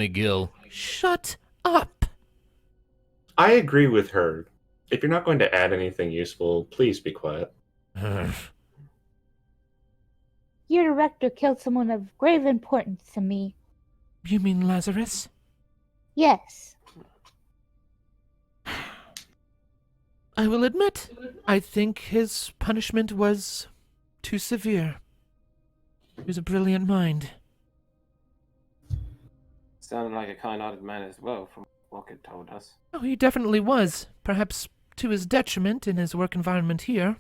gil. Shut up. I agree with her. If you're not going to add anything useful, please be quiet. Your director killed someone of grave importance to me. You mean Lazarus? Yes. I will admit, I think his punishment was too severe. He was a brilliant mind. Sounded like a kind-hearted man as well, from what Rocket told us. Oh, he definitely was. Perhaps to his detriment in his work environment here.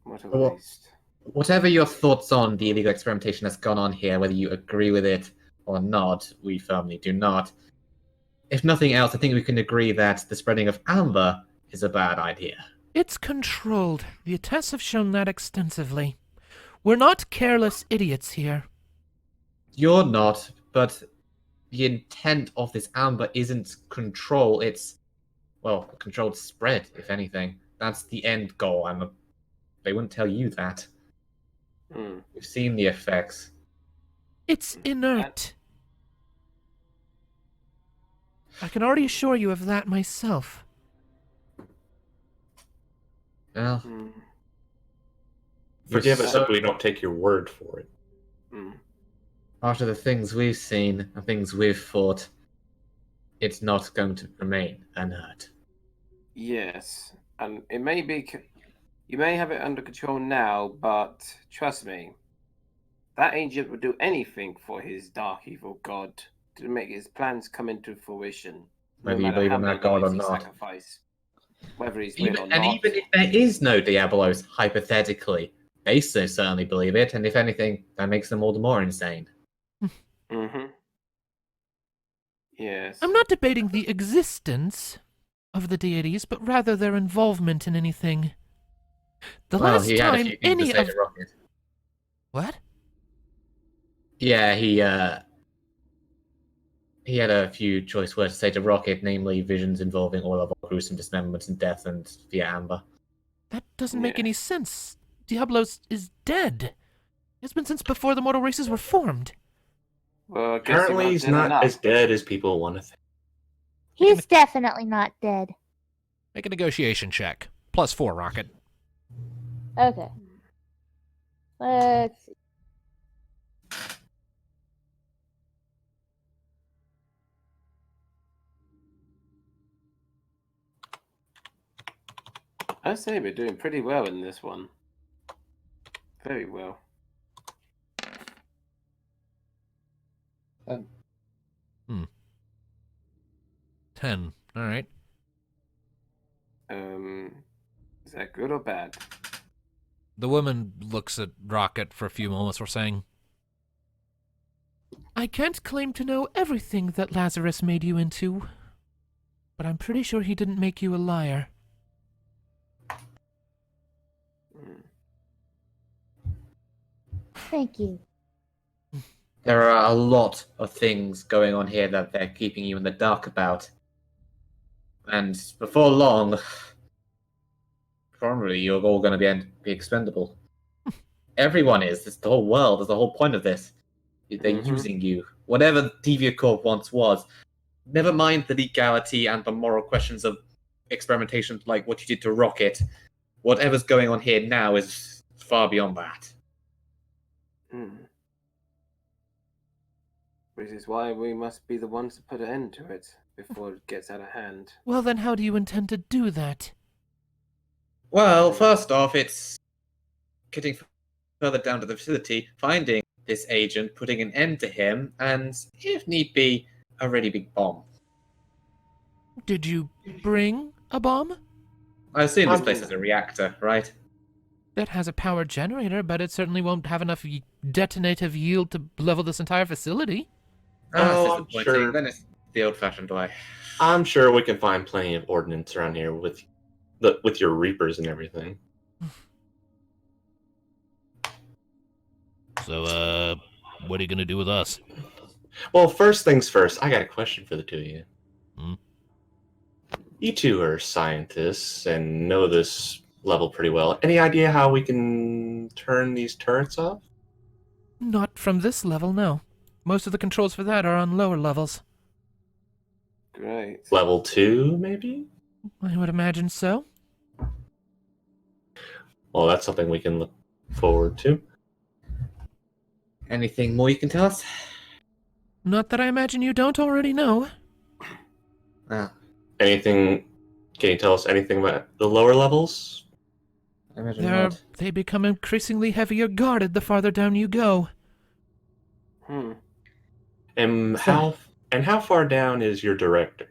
What a Well, waste. Whatever your thoughts on the illegal experimentation that's gone on here, whether you agree with it or not, we firmly do not. If nothing else, I think we can agree that the spreading of amber is a bad idea. It's controlled. The tests have shown that extensively. We're not careless idiots here. You're not, but the intent of this amber isn't control, it's, well, controlled spread, if anything. That's the end goal, and they wouldn't tell you that. We've seen the effects. It's inert. I can already assure you of that myself. Well, Forgive us so- if we don't take your word for it. After the things we've seen, the things we've fought, it's not going to remain unhurt. Yes, and it may be. You may have it under control now, but trust me, that agent would do anything for his dark evil god to make his plans come into fruition. Whether you believe in that god or not. Sacrifice, whether he's real or And not. even if there is no Diabolos, hypothetically, they so certainly believe it, and if anything, that makes them all the more insane. Mm-hmm. Yes. I'm not debating the existence of the deities, but rather their involvement in anything. The Well, last he had a time few things any to say of... to Rocket. What? Yeah, he had a few choice words to say to Rocket, namely visions involving all of our gruesome dismemberments and death and via Amber. That doesn't make Yeah. any sense. Diablos is dead. It's been since before the mortal races were formed. Well, I guess Apparently, he he's wasn't not enough. as dead as people want to think. He's definitely not dead. Make a negotiation check. +4, Rocket. Okay. Let's see. I say we're doing pretty well in this one. Very well. Hmm. 10. All right. Is that good or bad? The woman looks at Rocket for a few moments before saying, I can't claim to know everything that Lazarus made you into, but I'm pretty sure he didn't make you a liar. Thank you. There are a lot of things going on here that they're keeping you in the dark about. And before long, probably you're all going to be expendable. Everyone is. It's the whole world. That's the whole point of this. They're Mhm. using you. Whatever Deviacorp once was. Never mind the legality and the moral questions of experimentation like what you did to Rocket. Whatever's going on here now is far beyond that. Which is why we must be the ones to put an end to it before it gets out of hand. Well, then how do you intend to do that? Well, first off, it's getting further down to the facility, finding this agent, putting an end to him, and, if need be, a really big bomb. Did you bring a bomb? I assume this place has a reactor, right? That has a power generator, but it certainly won't have enough detonative yield to level this entire facility. Oh, That's I'm disappointing. sure. Then it's the old-fashioned way. I'm sure we can find plenty of ordnance around here with your reapers and everything. So, what are you gonna do with us? Well, first things first, I got a question for the two of you. Hmm? You two are scientists and know this level pretty well. Any idea how we can turn these turrets off? Not from this level, no. Most of the controls for that are on lower levels. Great. Level 2, maybe? I would imagine so. Well, that's something we can look forward to. Anything more you can tell us? Not that I imagine you don't already know. Ah, Anything? Can you tell us anything about the lower levels? I imagine not. They become increasingly heavier guarded the farther down you go. And how far down is your director?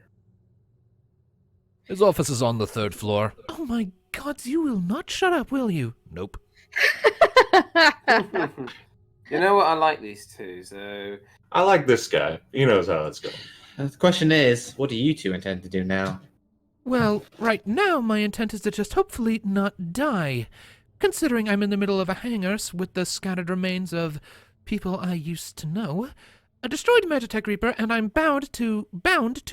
His office is on the 3rd floor. Oh my god, you will not shut up, will you? Nope. You know what? I like these two, so I like this guy. He knows how it's going. The question is, what do you two intend to do now? Well, right now my intent is to just hopefully not die. Considering I'm in the middle of a hangar with the scattered remains of people I used to know, a destroyed Magitech Reaper, and I'm bound to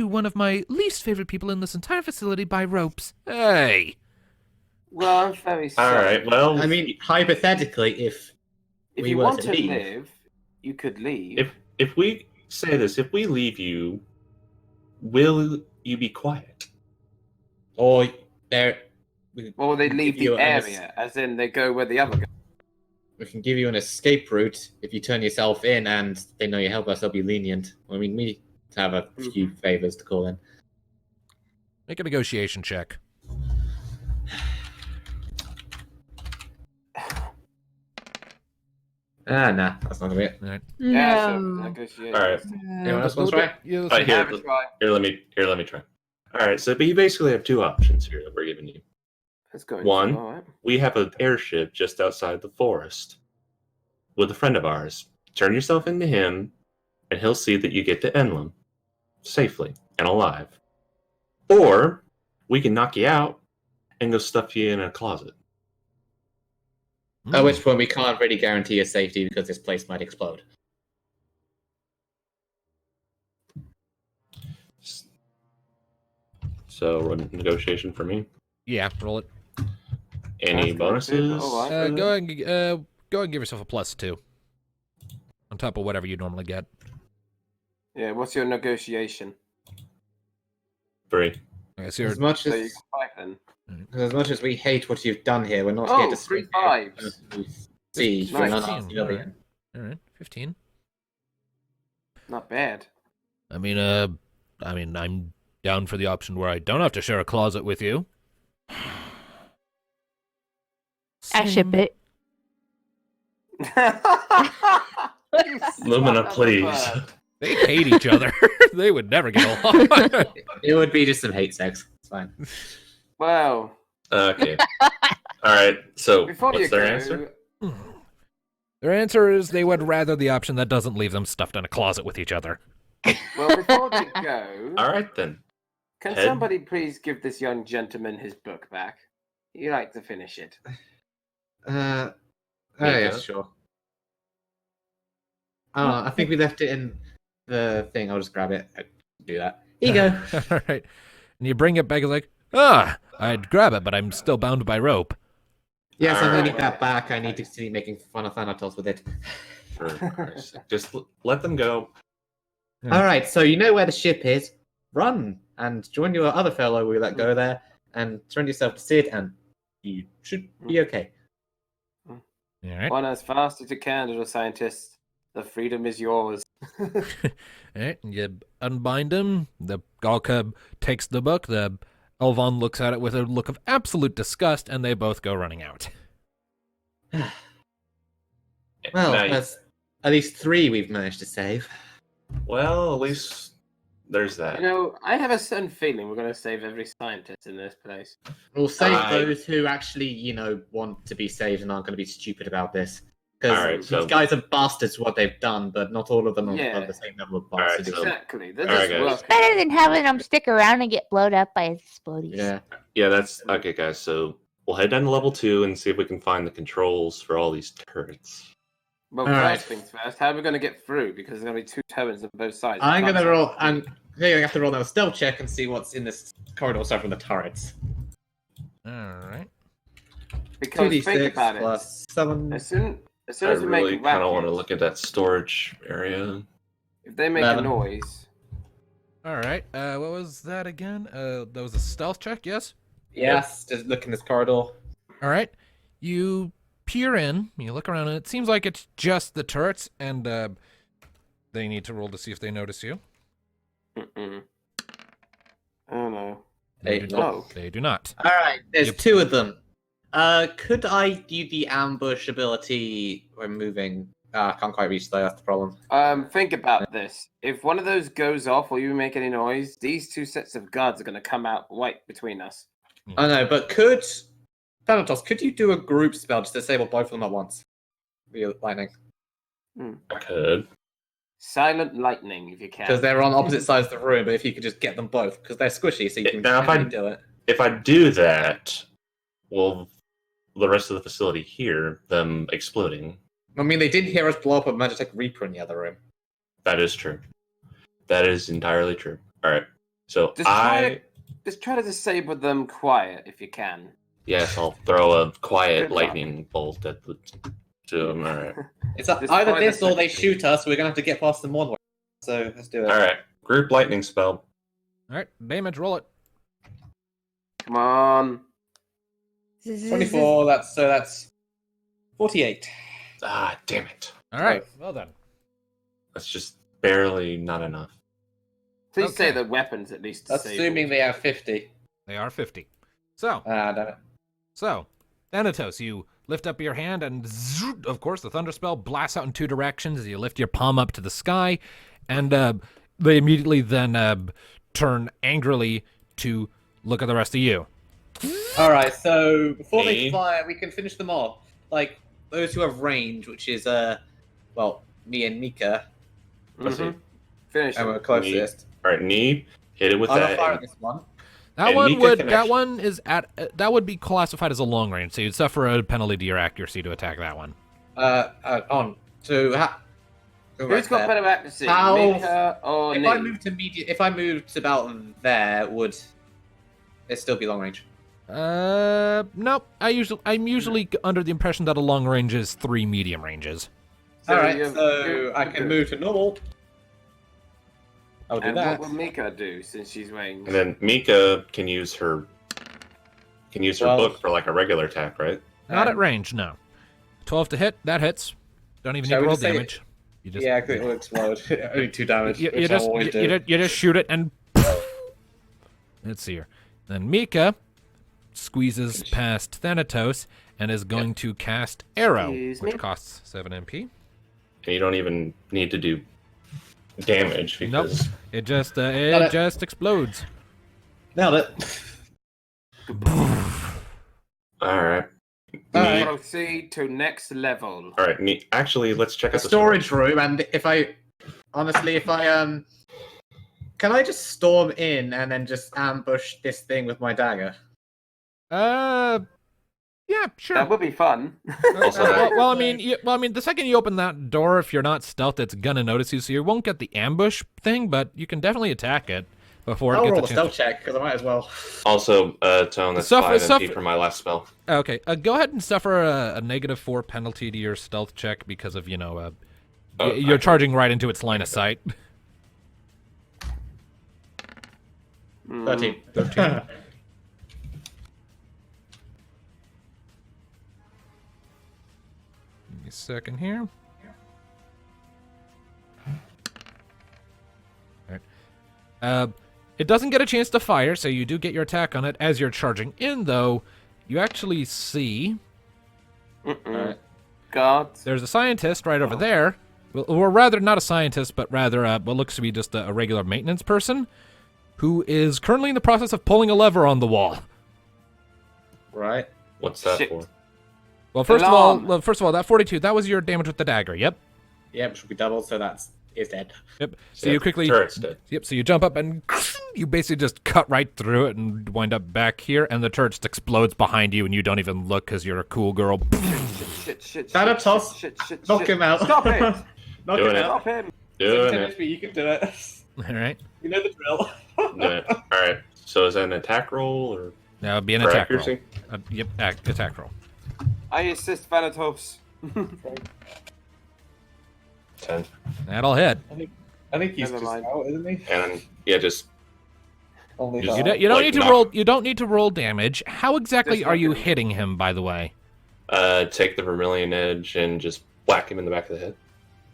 one of my least favorite people in this entire facility by ropes. Hey! well, I'm very All sorry. right. Well, I mean, hypothetically, if if we you were want to to leave. live, you could leave. if we say this, if we leave you, will you be quiet? or there, Or they leave Give you the an area, as in they go where the other go. We can give you an escape route if you turn yourself in and they know you help us, they'll be lenient. I mean, we have a few favors to call in. Make a negotiation check. Nah, that's not gonna be it. All right. Yeah, so No. negotiate. All right. Anyone else want to try? You Right, here, Have a try. let me try. All right, so but you basically have two options here that we're giving you. Let's go. One. All right. We have an airship just outside the forest with a friend of ours. Turn yourself into him, and he'll see that you get to Enlem safely and alive. Or we can knock you out and go stuff you in a closet. At which point we can't really guarantee your safety because this place might explode. So run negotiation for me. Yeah, roll it. Any That's bonuses? good. All right. Go and give yourself a +2 on top of whatever you normally get. Yeah. What's your negotiation? 3. Okay, so you're, As much So you as can fight then. as much as we hate what you've done here, we're not here to 3 5s. siege for Nice. an unarmed civilian. all right, 15. Not bad. I mean, I'm down for the option where I don't have to share a closet with you. I ship it. Lumina, please. They hate each other. They would never get along. It would be just some hate sex. It's fine. Well, Okay. All right. So before you what's their go, answer? Their answer is they would rather the option that doesn't leave them stuffed in a closet with each other. well, before they go, All right then. can Head. somebody please give this young gentleman his book back? He like to finish it. Oh There you yeah, go. sure. I think we left it in the thing. I'll just grab it. Do that. Here you go. All right. And you bring it back, it's like, I'd grab it, but I'm still bound by rope. Yes, I'm gonna Alright. need that back. I need to see making fun of Thanatos with it. For Christ's sake. Just let them go. Yeah. Alright, so you know where the ship is. Run and join your other fellow we let go there and turn yourself to Sid and you should be okay. All right. Run as fast as you can, little scientist. The freedom is yours. All right. And you unbind him. The Galka takes the book. The Elvon looks at it with a look of absolute disgust, and they both go running out. Well, Now, there's at least 3 we've managed to save. well, at least there's that. You know, I have a certain feeling we're going to save every scientist in this place. We'll save I- those who actually, want to be saved and aren't going to be stupid about this. Because Alright, these so- guys are bastards what they've done, but not all of them are Yeah. of the same level of Alright, bastard. so- Exactly. They're Alright, just guys. working. Better than having them stick around and get blown up by explodies. Yeah. Yeah, that's okay, guys. So we'll head down to level 2 and see if we can find the controls for all these turrets. Well, Alright. first things first, how are we going to get through? Because there's going to be 2 turrets on both sides. I'm Can't gonna just- roll. I'm gonna have to roll a stealth check and see what's in this corridor aside from the turrets. All right. Because think 2d6 about it. plus 7. As soon I as we really make kind of want to racket, look at that storage area. if they make 11. a noise, All right. What was that again? That was a stealth check, yes? Yes, just look in this corridor. All right. You peer in, you look around, and it seems like it's just the turrets, and they need to roll to see if they notice you. mm-mm. Oh no. They Hey, do no. not. They do not. Alright, there's Yep. 2 of them. Could I do the ambush ability when moving? I can't quite reach there, that's the problem. Think about this. If one of those goes off or you make any noise, these 2 sets of guards are going to come out right between us. I know, but Thanatos, could you do a group spell just to disable both of them at once? Via lightning. I could. Silent lightning, if you can. Because they're on opposite sides of the room, but if you could just get them both, because they're squishy, so you can Now, if I- actually do it. If I do that, will the rest of the facility hear them exploding? I mean, they did hear us blow up a Magitech Reaper in the other room. That is true. That is entirely true. All right. So Just try to disable them quiet, if you can. yes, I'll throw a quiet Good luck. lightning bolt at the to them. All right. It's Just either try this to- or they shoot us, we're going to have to get past them one way. So, let's do it. All right. Group lightning spell. All right. Damage, roll it. Come on. 24, that's 48. Damn it. All right. Well done. That's just barely not enough. Please say Okay. the weapons at least. Assuming they have 50. They are 50. So, Damn it. Thanatos, you lift up your hand and, zoop, of course, the thunder spell blasts out in two directions as you lift your palm up to the sky, and they immediately then turn angrily to look at the rest of you. Alright, so before they Me? fire, we can finish them off. Like, those who have range, which is, me and Mika, Mm-hmm. Finish. and we're it. closest. Alright, knee, hit it with I'm not that. firing this one. That And one Mika would can that actually- one is at that would be classified as a long range, so you'd suffer a penalty to your accuracy to attack that one. On. So, go Who's right got there. better accuracy? How- Mika or If I Nate? moved to if I moved about there, would it still be long range? Nope. I'm usually under the impression that a long range is 3 medium ranges. So Alright, you're- so you're I can good. move to normal. I'll do And that. what will Mika do since she's ranged? And then Mika can use her Well- book for like a regular attack, right? Not at Um, range, no. 12 to hit, that hits. Don't even Shall need to we roll just say- damage. You just Yeah, because it will explode. Only 2 damage. you which just I'll always do. you just shoot it and let's see here. Then Mika squeezes past Thanatos and is going to cast Arrow, Excuse which me? costs 7 MP. And you don't even need to do damage Nope. because It just Got it it. just explodes. Nailed it. Alright. Alright. Proceed to next level. Alright, actually let's check A out the storage room, and if I can I just storm in and then just ambush this thing with my dagger? Yeah, sure. That would be fun. Also, well, I mean, the second you open that door, if you're not stealth, it's gonna notice you, so you won't get the ambush thing, but you can definitely attack it before I'll it roll a gets a stealth chance. check because I might as well. Also, Tone, that's Suffer- 5 suffer- MP for my last spell. Okay, go ahead and suffer a -4 penalty to your stealth check because of you're charging right into its line of sight. 13. 13. Give me a second here. Alright. It doesn't get a chance to fire, so you do get your attack on it as you're charging in, though. You actually see Mm-mm. Guards. there's a scientist right over there. Well, or rather, not a scientist, but rather what looks to be just a regular maintenance person who is currently in the process of pulling a lever on the wall. Right. What's that Shit. for? Well, first Alarm. of all, that 42, that was your damage with the dagger. Yep. Yeah, which will be doubled, so is dead. Yep. So Yeah, you quickly turret's dead. Yep, so you jump up and you basically just cut right through it and wind up back here, and the turret just explodes behind you, and you don't even look because you're a cool girl. Shit. Thanatos, Shit. knock him out. Stop it. Knock Doing him it. out. Stop him. Doing It's it. me, you can do it. All right. You know the drill. Doing it. Alright, so is that an attack roll or That would be an for attack accuracy? roll. Yep, attack roll. I assist Thanatos. 10. That'll hit. I think he's Never just mind. out, isn't he? And yeah, just Only You five. You don't Like need to knock- roll. You don't need to roll damage. How exactly Just are you knock him. hitting him? By the way. take the vermilion edge and just whack him in the back of the head.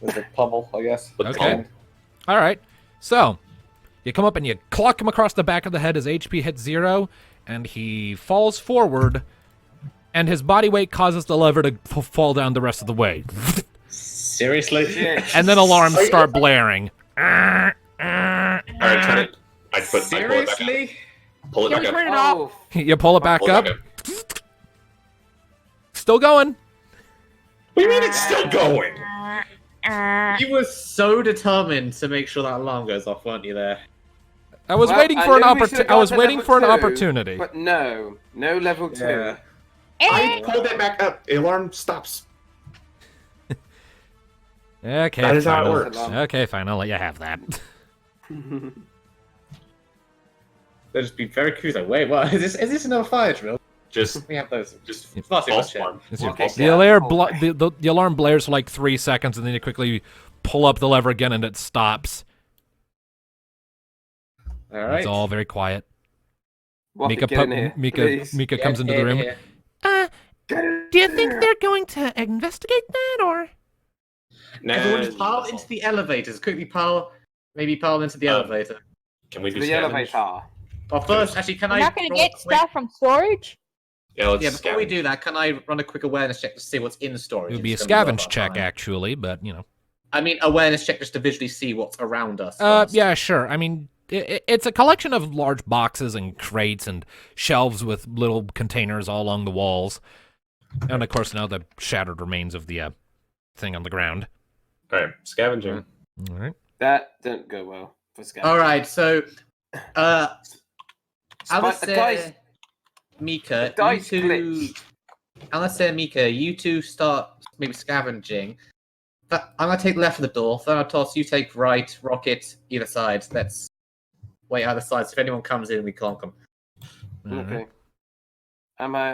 With a pummel, I guess. With the Okay. pommel. All right. So you come up and you clock him across the back of the head. His HP hits 0, and he falls forward, and his body weight causes the lever to fall down the rest of the way. Seriously? Shit. And then alarms start blaring. Alright, try it. I put it back up. Seriously? Pull it back up. Oh, You pull it back Pull up. it back up. Still going. What do you mean it's still going? You were so determined to make sure that alarm goes off, weren't you there? I was Well, waiting I for an knew we opportunity. should've I was got to waiting level for an 2, opportunity. But no level 2. Yeah. I pulled it back up. The alarm stops. Okay, That is how fine, it I'll- works. Okay, fine. I'll let you have that. They'll just be very curious. Like, wait, what? Is this another fire drill? Just We have those. just It's not too false much, yeah. alarm. It's your- Okay, the, yeah. alarm the alarm blares for like 3 seconds, and then you quickly pull up the lever again, and it stops. All right. It's all very quiet. Waffy, Mika get in here, please. Mika Yeah, comes into the yeah, room. yeah. Get in Do you think they're going to investigate that, or? Everyone just pile into the elevators. Quickly maybe pile into the elevator. Can we do The scavenge? elevator. Well, first, actually, can We're I not gonna roll get a quick- stuff from storage. Yeah, let's Yeah, before we scavenge. do that, can I run a quick awareness check to see what's in storage? It would be a It's gonna scavenge about check, time. actually, but, you know. I mean, awareness check just to visually see what's around us. First. Yeah, sure. I mean, it's a collection of large boxes and crates and shelves with little containers all along the walls. And, of course, now the shattered remains of the thing on the ground. All right, scavenging. All right. That didn't go well for scavenging. All right, so, Guys, Mika, the dice you two. glitched. Alistair, Mika, you two start maybe scavenging. But I'm gonna take left of the door. Thanatos, you take right. Rocket, either side. Let's wait either side. So if anyone comes in, we clonk them. All right. Okay. Am I?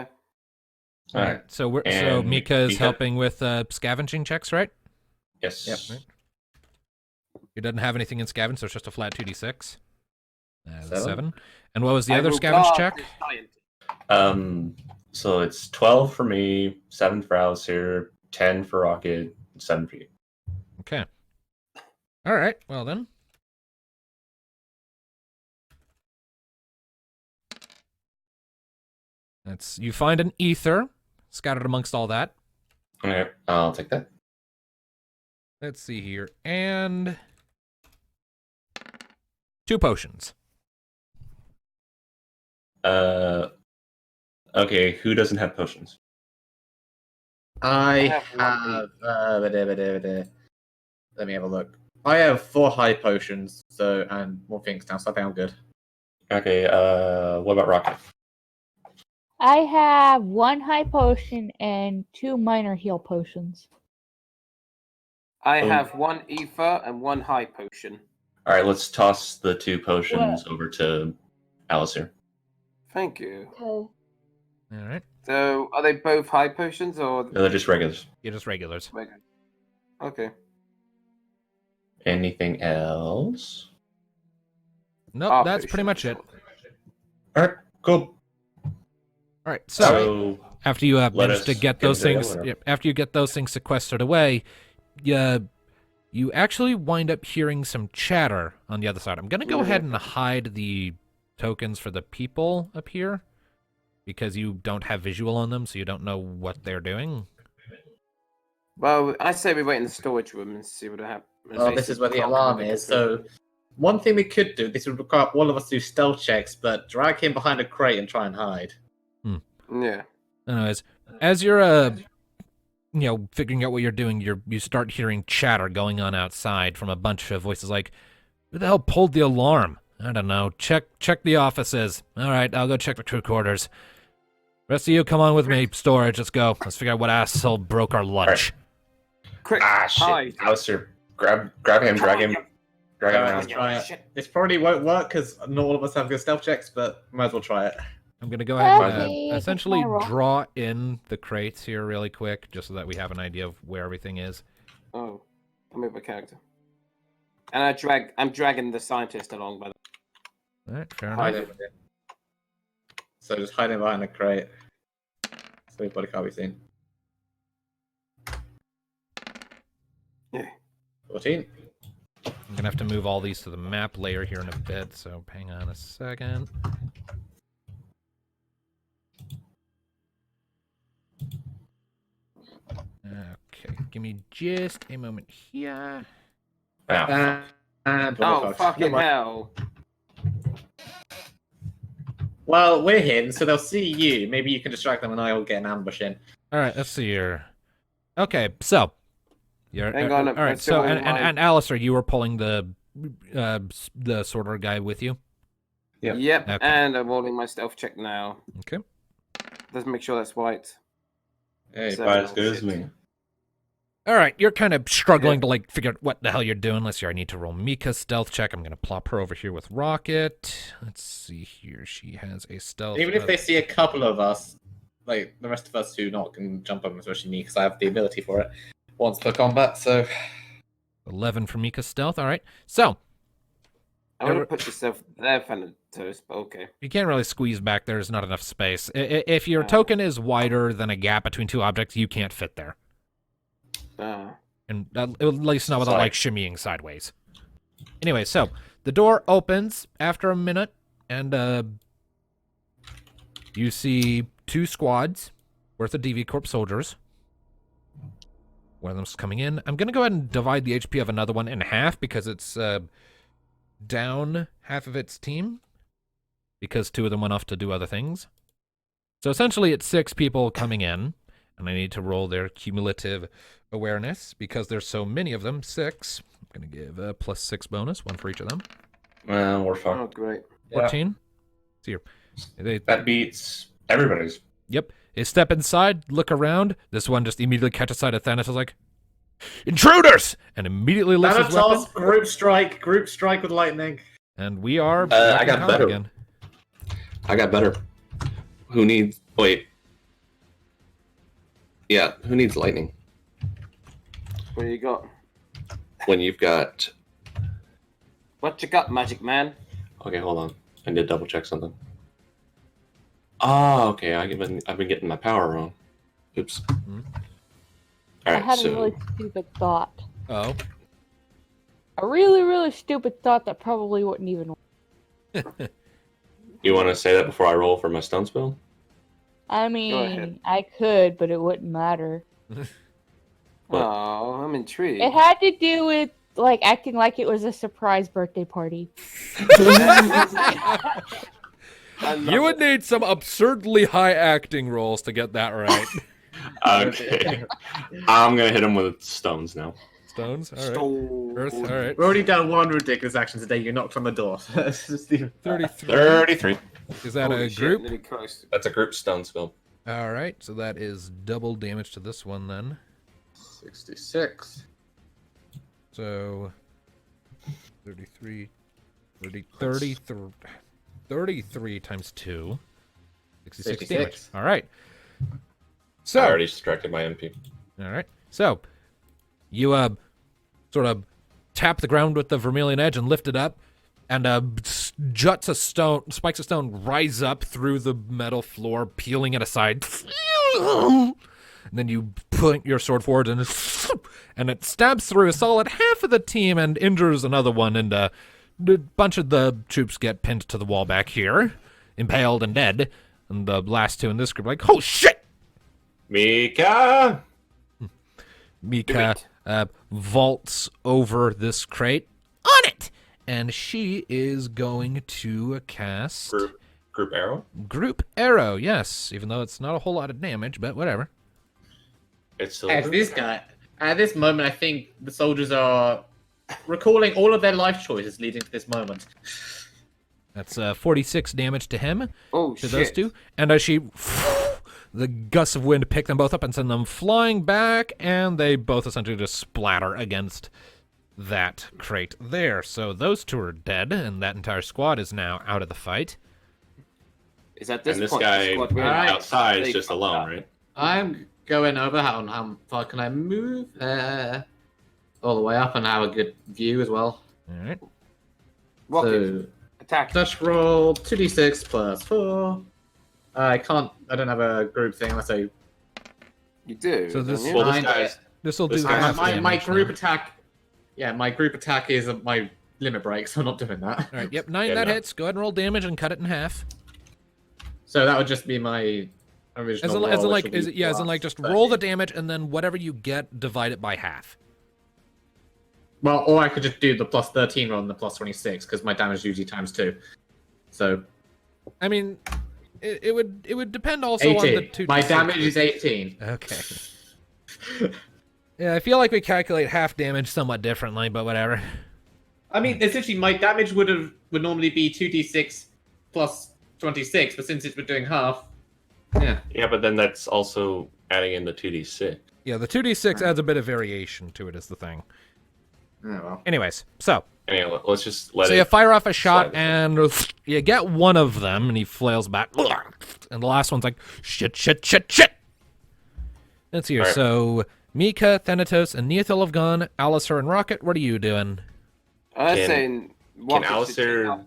All right. So so And Mika is Mika? helping with scavenging checks, right? Yes. Yep. He doesn't have anything in scavenge, so it's just a flat 2d6. Seven. 7. And what was the I other will scavenge guard check? the scientist. So it's 12 for me, 7 for Alistair, 10 for Rocket, 7 for you. Okay. All right. Well then. You find an ether scattered amongst all that. Okay, I'll take that. Let's see here. And 2 potions. Okay, who doesn't have potions? I have have. Let me have a look. I have 4 high potions, and 1 things now, so I think I'm good. Okay, what about Rocket? I have 1 high potion and 2 minor heal potions. I Oh. have 1 ether and 1 high potion. All right, let's toss the 2 potions over to Alistair. Thank you. Okay. All right. So, are they both high potions or? No, they're just regulars. You're just regulars. Okay. Anything else? Nope, Ah, that's pretty much it. All right, cool. All right. So So, after you manage us to get get those into the things, elevator. after you get those things sequestered away, you actually wind up hearing some chatter on the other side. I'm gonna go ahead and hide the tokens for the people up here because you don't have visual on them, so you don't know what they're doing. Well, I say we wait in the storage room and see what happens. Well, this is where the alarm is. So, one thing we could do, this would require all of us to do stealth checks, but drag him behind a crate and try and hide. Yeah. Anyways, as you're figuring out what you're doing, you start hearing chatter going on outside from a bunch of voices like, "Who the hell pulled the alarm? I don't know. Check the offices. All right, I'll go check the crew quarters. Rest of you, come on with me. Storage. Let's go. Let's figure out what asshole broke our lunch." Quick, shit. hide. Alistair, grab him, drag him Let's around. try it. Shit. This probably won't work because not all of us have good stealth checks, but might as well try it. I'm gonna go ahead and Okay, essentially tomorrow. draw in the crates here really quick, just so that we have an idea of where everything is. Oh, I'll move my character. And I'm dragging the scientist along by the All right, fair Hide enough. him. So just hide him behind the crate. So his body can't be seen. Yeah. 14. I'm gonna have to move all these to the map layer here in a bit, so hang on a second. Okay, give me just a moment here. Ah, And Oh, fucking Never mind. hell. Well, we're hidden, so they'll see you. Maybe you can distract them and I'll get an ambush in. All right, let's see here. Okay, so you're Hang on, all right. I'm So still and Alistair, you were pulling the sorter guy with you. Yep. Okay. And I'm rolling my stealth check now. Okay. Let's make sure that's white. Hey, So- about as good as me. All right, you're kind of struggling to figure out what the hell you're doing. Let's see. I need to roll Mika's stealth check. I'm gonna plop her over here with Rocket. Let's see here. She has a stealth. Even if of they see a couple of us, like the rest of us who not can jump on them, especially me, because I have the ability for it once per combat. So 11 for Mika's stealth. All right. So I'm gonna Every- put yourself there, to Thanatos, but okay. You can't really squeeze back. There's not enough space. If your token is wider than a gap between two objects, you can't fit there. And at least not without, like, shimmying sideways. Anyway, so the door opens after a minute, and you see 2 squads worth of Deviacorp soldiers. One of them's coming in. I'm going to go ahead and divide the HP of another one in half because it's down half of its team because 2 of them went off to do other things. So essentially it's 6 people coming in, and I need to roll their cumulative awareness because there's so many of them. 6. I'm going to give a +6 bonus, 1 for each of them. Well, we're fine. Oh, great. 14. See here. That beats everybody's. Yep. They step inside, look around. This one just immediately catches sight of Thanatos, like, intruders! And immediately lifts his weapon. Thanatos, group strike with lightning. And we are I got better. Again. I got better. Who needs... Wait. Yeah, who needs lightning? What do you got? When you've got... What you got, Magic Man? Okay, hold on. I need to double check something. Oh, okay. I've been getting my power wrong. Oops. Mm-hmm. All I right, had so... a really stupid thought. Oh. A really, really stupid thought that probably wouldn't even work. You want to say that before I roll for my stone spell? I mean, I could, but it wouldn't matter. What? Oh, I'm intrigued. It had to do with, like, acting like it was a surprise birthday party. You would need some absurdly high acting rolls to get that right. Okay. I'm going to hit him with stones now. Stones? All right. Earth, all right. We've already done one ridiculous action today. You knocked on the door. 33. 33. Is that Holy a shit, group? nearly Christ. That's a group stone spell. All right, so that is double damage to this one then. 66. So 33 33 times 2. 66 damage. 66. All right. So I already distracted my MP. all right. So you sort of tap the ground with the vermilion edge and lift it up, and spikes of stone rise up through the metal floor, peeling it aside. And then you point your sword forward, and it stabs through a solid half of the team and injures another one, and a bunch of the troops get pinned to the wall back here, impaled and dead. And the last 2 in this group are like, oh shit! Mika! Mika vaults over this crate on it, and she is going to cast Group arrow? Group Arrow. Yes, even though it's not a whole lot of damage, but whatever. It's still At this moment, I think the soldiers are recalling all of their life choices leading to this moment. That's 46 damage to him, Oh, to shit. those 2, and as she, the gusts of wind pick them both up and send them flying back, and they both essentially just splatter against that crate there. So those 2 are dead, and that entire squad is now out of the fight. Is at this And this point, guy the squad really Alright. outside is they just fucked alone, up. right? I'm going over. How far can I move? All the way up and have a good view as well. All right. Rocket, So, attack. dash roll 2d6 plus 4. I don't have a group thing unless I... You do. So this- don't you? Well, this Nine. guy's... This will do This the guy- half my damage group now. attack... Yeah, my group attack is my limit break, so I'm not doing that. All right. Yep. 9. Yeah, That no. hits. Go ahead and roll damage and cut it in half. So that would just be my original roll, which would be As in like just plus roll the 30. damage and then whatever you get, divide it by half. Well, or I could just do the plus 13 roll and the plus 26, because my damage is usually times 2. So, I mean, it would depend also on the 18. 2. My damage is 18. Okay. Yeah, I feel like we calculate half damage somewhat differently, but whatever. I mean, essentially, my damage would normally be 2d6 plus 26, but since we're doing half, yeah. Yeah, but then that's also adding in the 2d6. Yeah, the 2d6 adds a bit of variation to it, is the thing. Oh, well. Anyways, so Anyway, let's just let so it... you fire off a shot, slide. and you get one of them, and he flails back, and the last one's like, shit. Let's see here. All right. So Mika, Thanatos, and Neothil have gone. Alistair and Rocket, what are you doing? I was Can- saying... Can Rocket should take Alistair... out-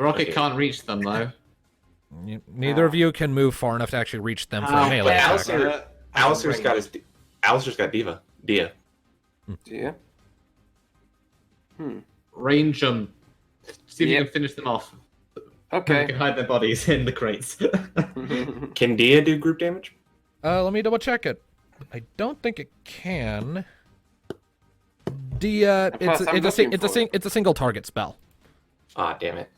Rocket Okay. can't reach them though. Neither of you can move far enough to actually reach them for a Oh, melee yeah, attack. Alistair- Alistair's got Dia. Yeah. Range them. See if you Yep. can finish them off. You Okay. can hide their bodies in the crates. Can Dia do group damage? Let me double check it. I don't think it can. It's a single target spell. Ah, damn it.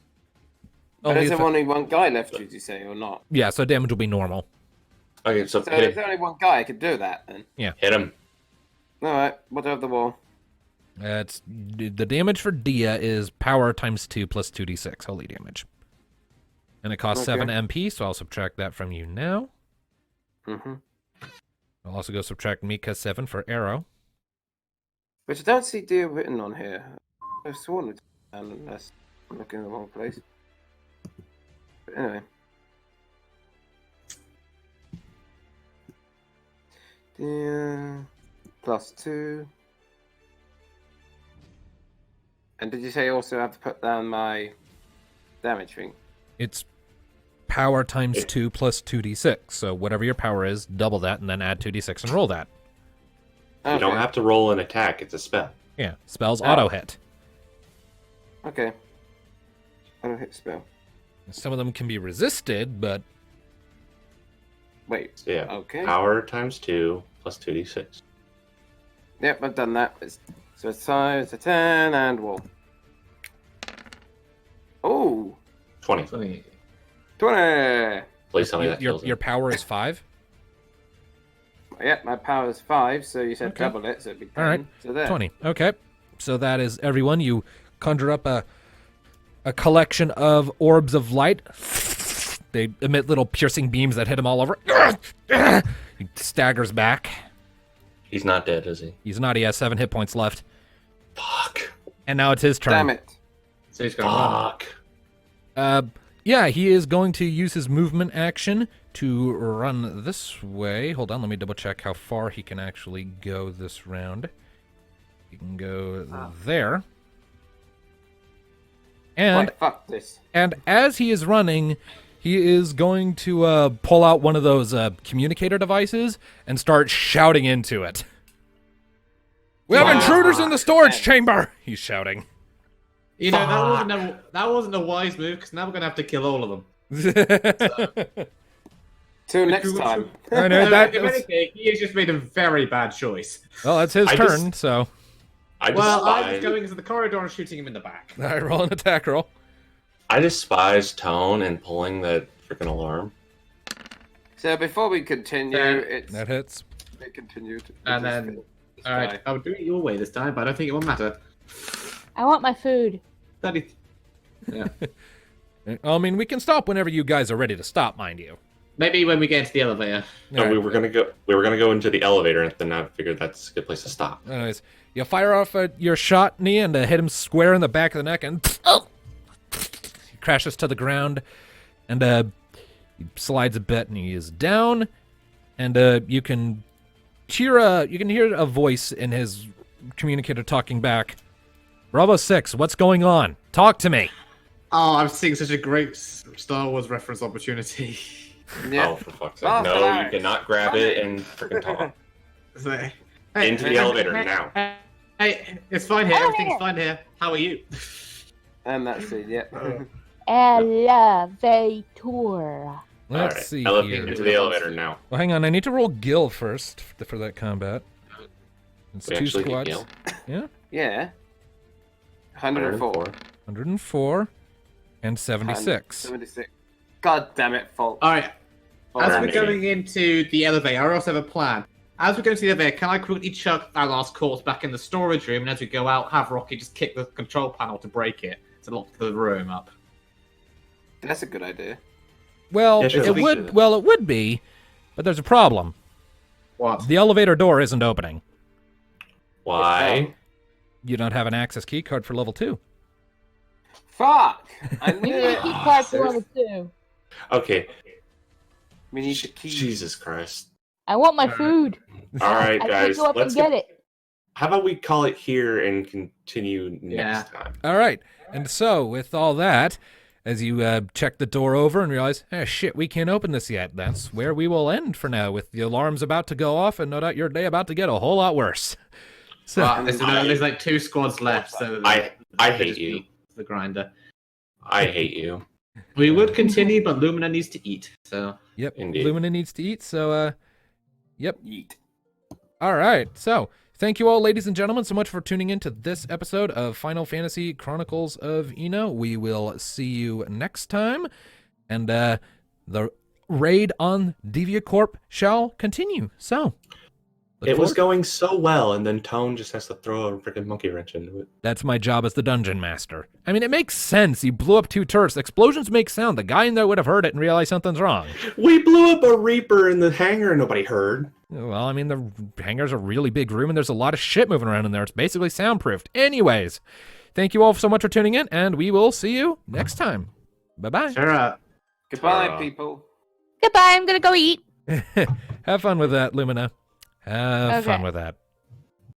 But Only is if there it- only one guy left, did you say, or not? Yeah, so damage will be normal. Okay, so So hit if there's only one guy, I could do that then. him. Alright, what of the wall? It's the damage for Dia is power times 2 plus 2d6 holy damage. And it costs 7 MP, so I'll subtract that from you now. Mm-hmm. I'll also go subtract Mika 7 for arrow. Which I don't see deer written on here. I've sworn it's down unless I'm looking in the wrong place. But anyway. Deer +2. And did you say also have to put down my damage thing? It's power times Yeah. 2 plus 2d6. So whatever your power is, double that and then add 2d6 and roll that. You don't have to roll an attack, it's a spell. Yeah, spells Oh. auto hit. Okay. I don't hit spell. Some of them can be resisted, but Wait. Yeah. Okay. Power times 2 plus 2d6. Yep, I've done that. So it's 5, it's a 10, and wall. Oh! 20. 20! Please tell me that your, kills your him. power is 5. Yep, my power is 5, so you said Okay. double it, so it'd be 10. All right, So there. 20. Okay. So that is everyone. You conjure up a collection of orbs of light. They emit little piercing beams that hit him all over. He staggers back. He's not dead, is he? He's not. He has 7 hit points left. Fuck. And now it's his turn. Damn it. So he's gonna run. Fuck. Yeah, he is going to use his movement action to run this way. Hold on, let me double check how far he can actually go this round. He can go there. And Right, fuck this. and as he is running, he is going to pull out one of those communicator devices and start shouting into it. We have intruders in the storage chamber! He's shouting. You know, that wasn't a wise move, because now we're gonna have to kill all of them. Till next time. I know that. In any case, he has just made a very bad choice. Well, it's his I turn, just- so I Well, I was despise, going into the corridor and shooting him in the back. I roll an attack roll. I despise tone and pulling that freaking alarm. So before we continue, Yeah. it's That hits. it continued. And then, all right, I'll do it your way this time, but I don't think it will matter. I want my food. Yeah. I mean, we can stop whenever you guys are ready to stop, mind you. Maybe when we get into the elevator. No, we were gonna go into the elevator, and then I figured that's a good place to stop. Anyways, you fire off your shot, knee, and hit him square in the back of the neck, and he crashes to the ground, and he slides a bit, and he is down. And you can hear a voice in his communicator talking back. Bravo 6, what's going on? Talk to me. Oh, I'm seeing such a great Star Wars reference opportunity. Yeah. Oh, for fuck's sake! Oh, No, sorry. you cannot grab it and freaking talk. Into the elevator now. Hey, it's fine here. Everything's fine here. How are you? And that's it, yeah. Elevator. Let's Alright, see elevate here. into the elevator now. Well, hang on, I need to roll Gil first for that combat. It's We 2 actually get squads. Gil. Yeah, Yeah. 104. 104 and 76. 76. God damn it, fault. All right. As we're Alright. going into the elevator, I also have a plan. As we go into the elevator, can I quickly chuck that last corpse back in the storage room, and as we go out, have Rocky just kick the control panel to break it to lock the room up? That's a good idea. Well, Yeah, sure. it would. Well, it would be, but there's a problem. What? The elevator door isn't opening. Why? You don't have an access key card for level 2. Fuck! I We knew need it. to keep card for level 2. Okay. We need the key. Jesus Christ. I want my food. All right, I guys. can't go up Let's and get it. How about we call it here and continue next time? All right, and so with all that, as you check the door over and realize, shit, we can't open this yet. That's where we will end for now, with the alarms about to go off and no doubt your day about to get a whole lot worse. So there's like 2 squads left, so I hate you. The grinder. I hate you. We would continue, but Lumina needs to eat. So yep, Indeed. Lumina needs to eat. So yep. Yeet. All right. So thank you all, ladies and gentlemen, so much for tuning in to this episode of Final Fantasy Chronicles of Eno. We will see you next time, and the raid on Deviacorp shall continue. So It was going so well, and then Tone just has to throw a freaking monkey wrench into it. That's my job as the dungeon master. I mean, it makes sense. You blew up 2 turrets. Explosions make sound. The guy in there would have heard it and realized something's wrong. We blew up a Reaper in the hangar, nobody heard. Well, I mean, the hangar's a really big room, and there's a lot of shit moving around in there. It's basically soundproofed. Anyways, thank you all so much for tuning in, and we will see you next time. Bye-bye. Sarah. Goodbye, people. Goodbye. I'm gonna go eat. Have fun with that, Lumina. Have fun Okay. with that.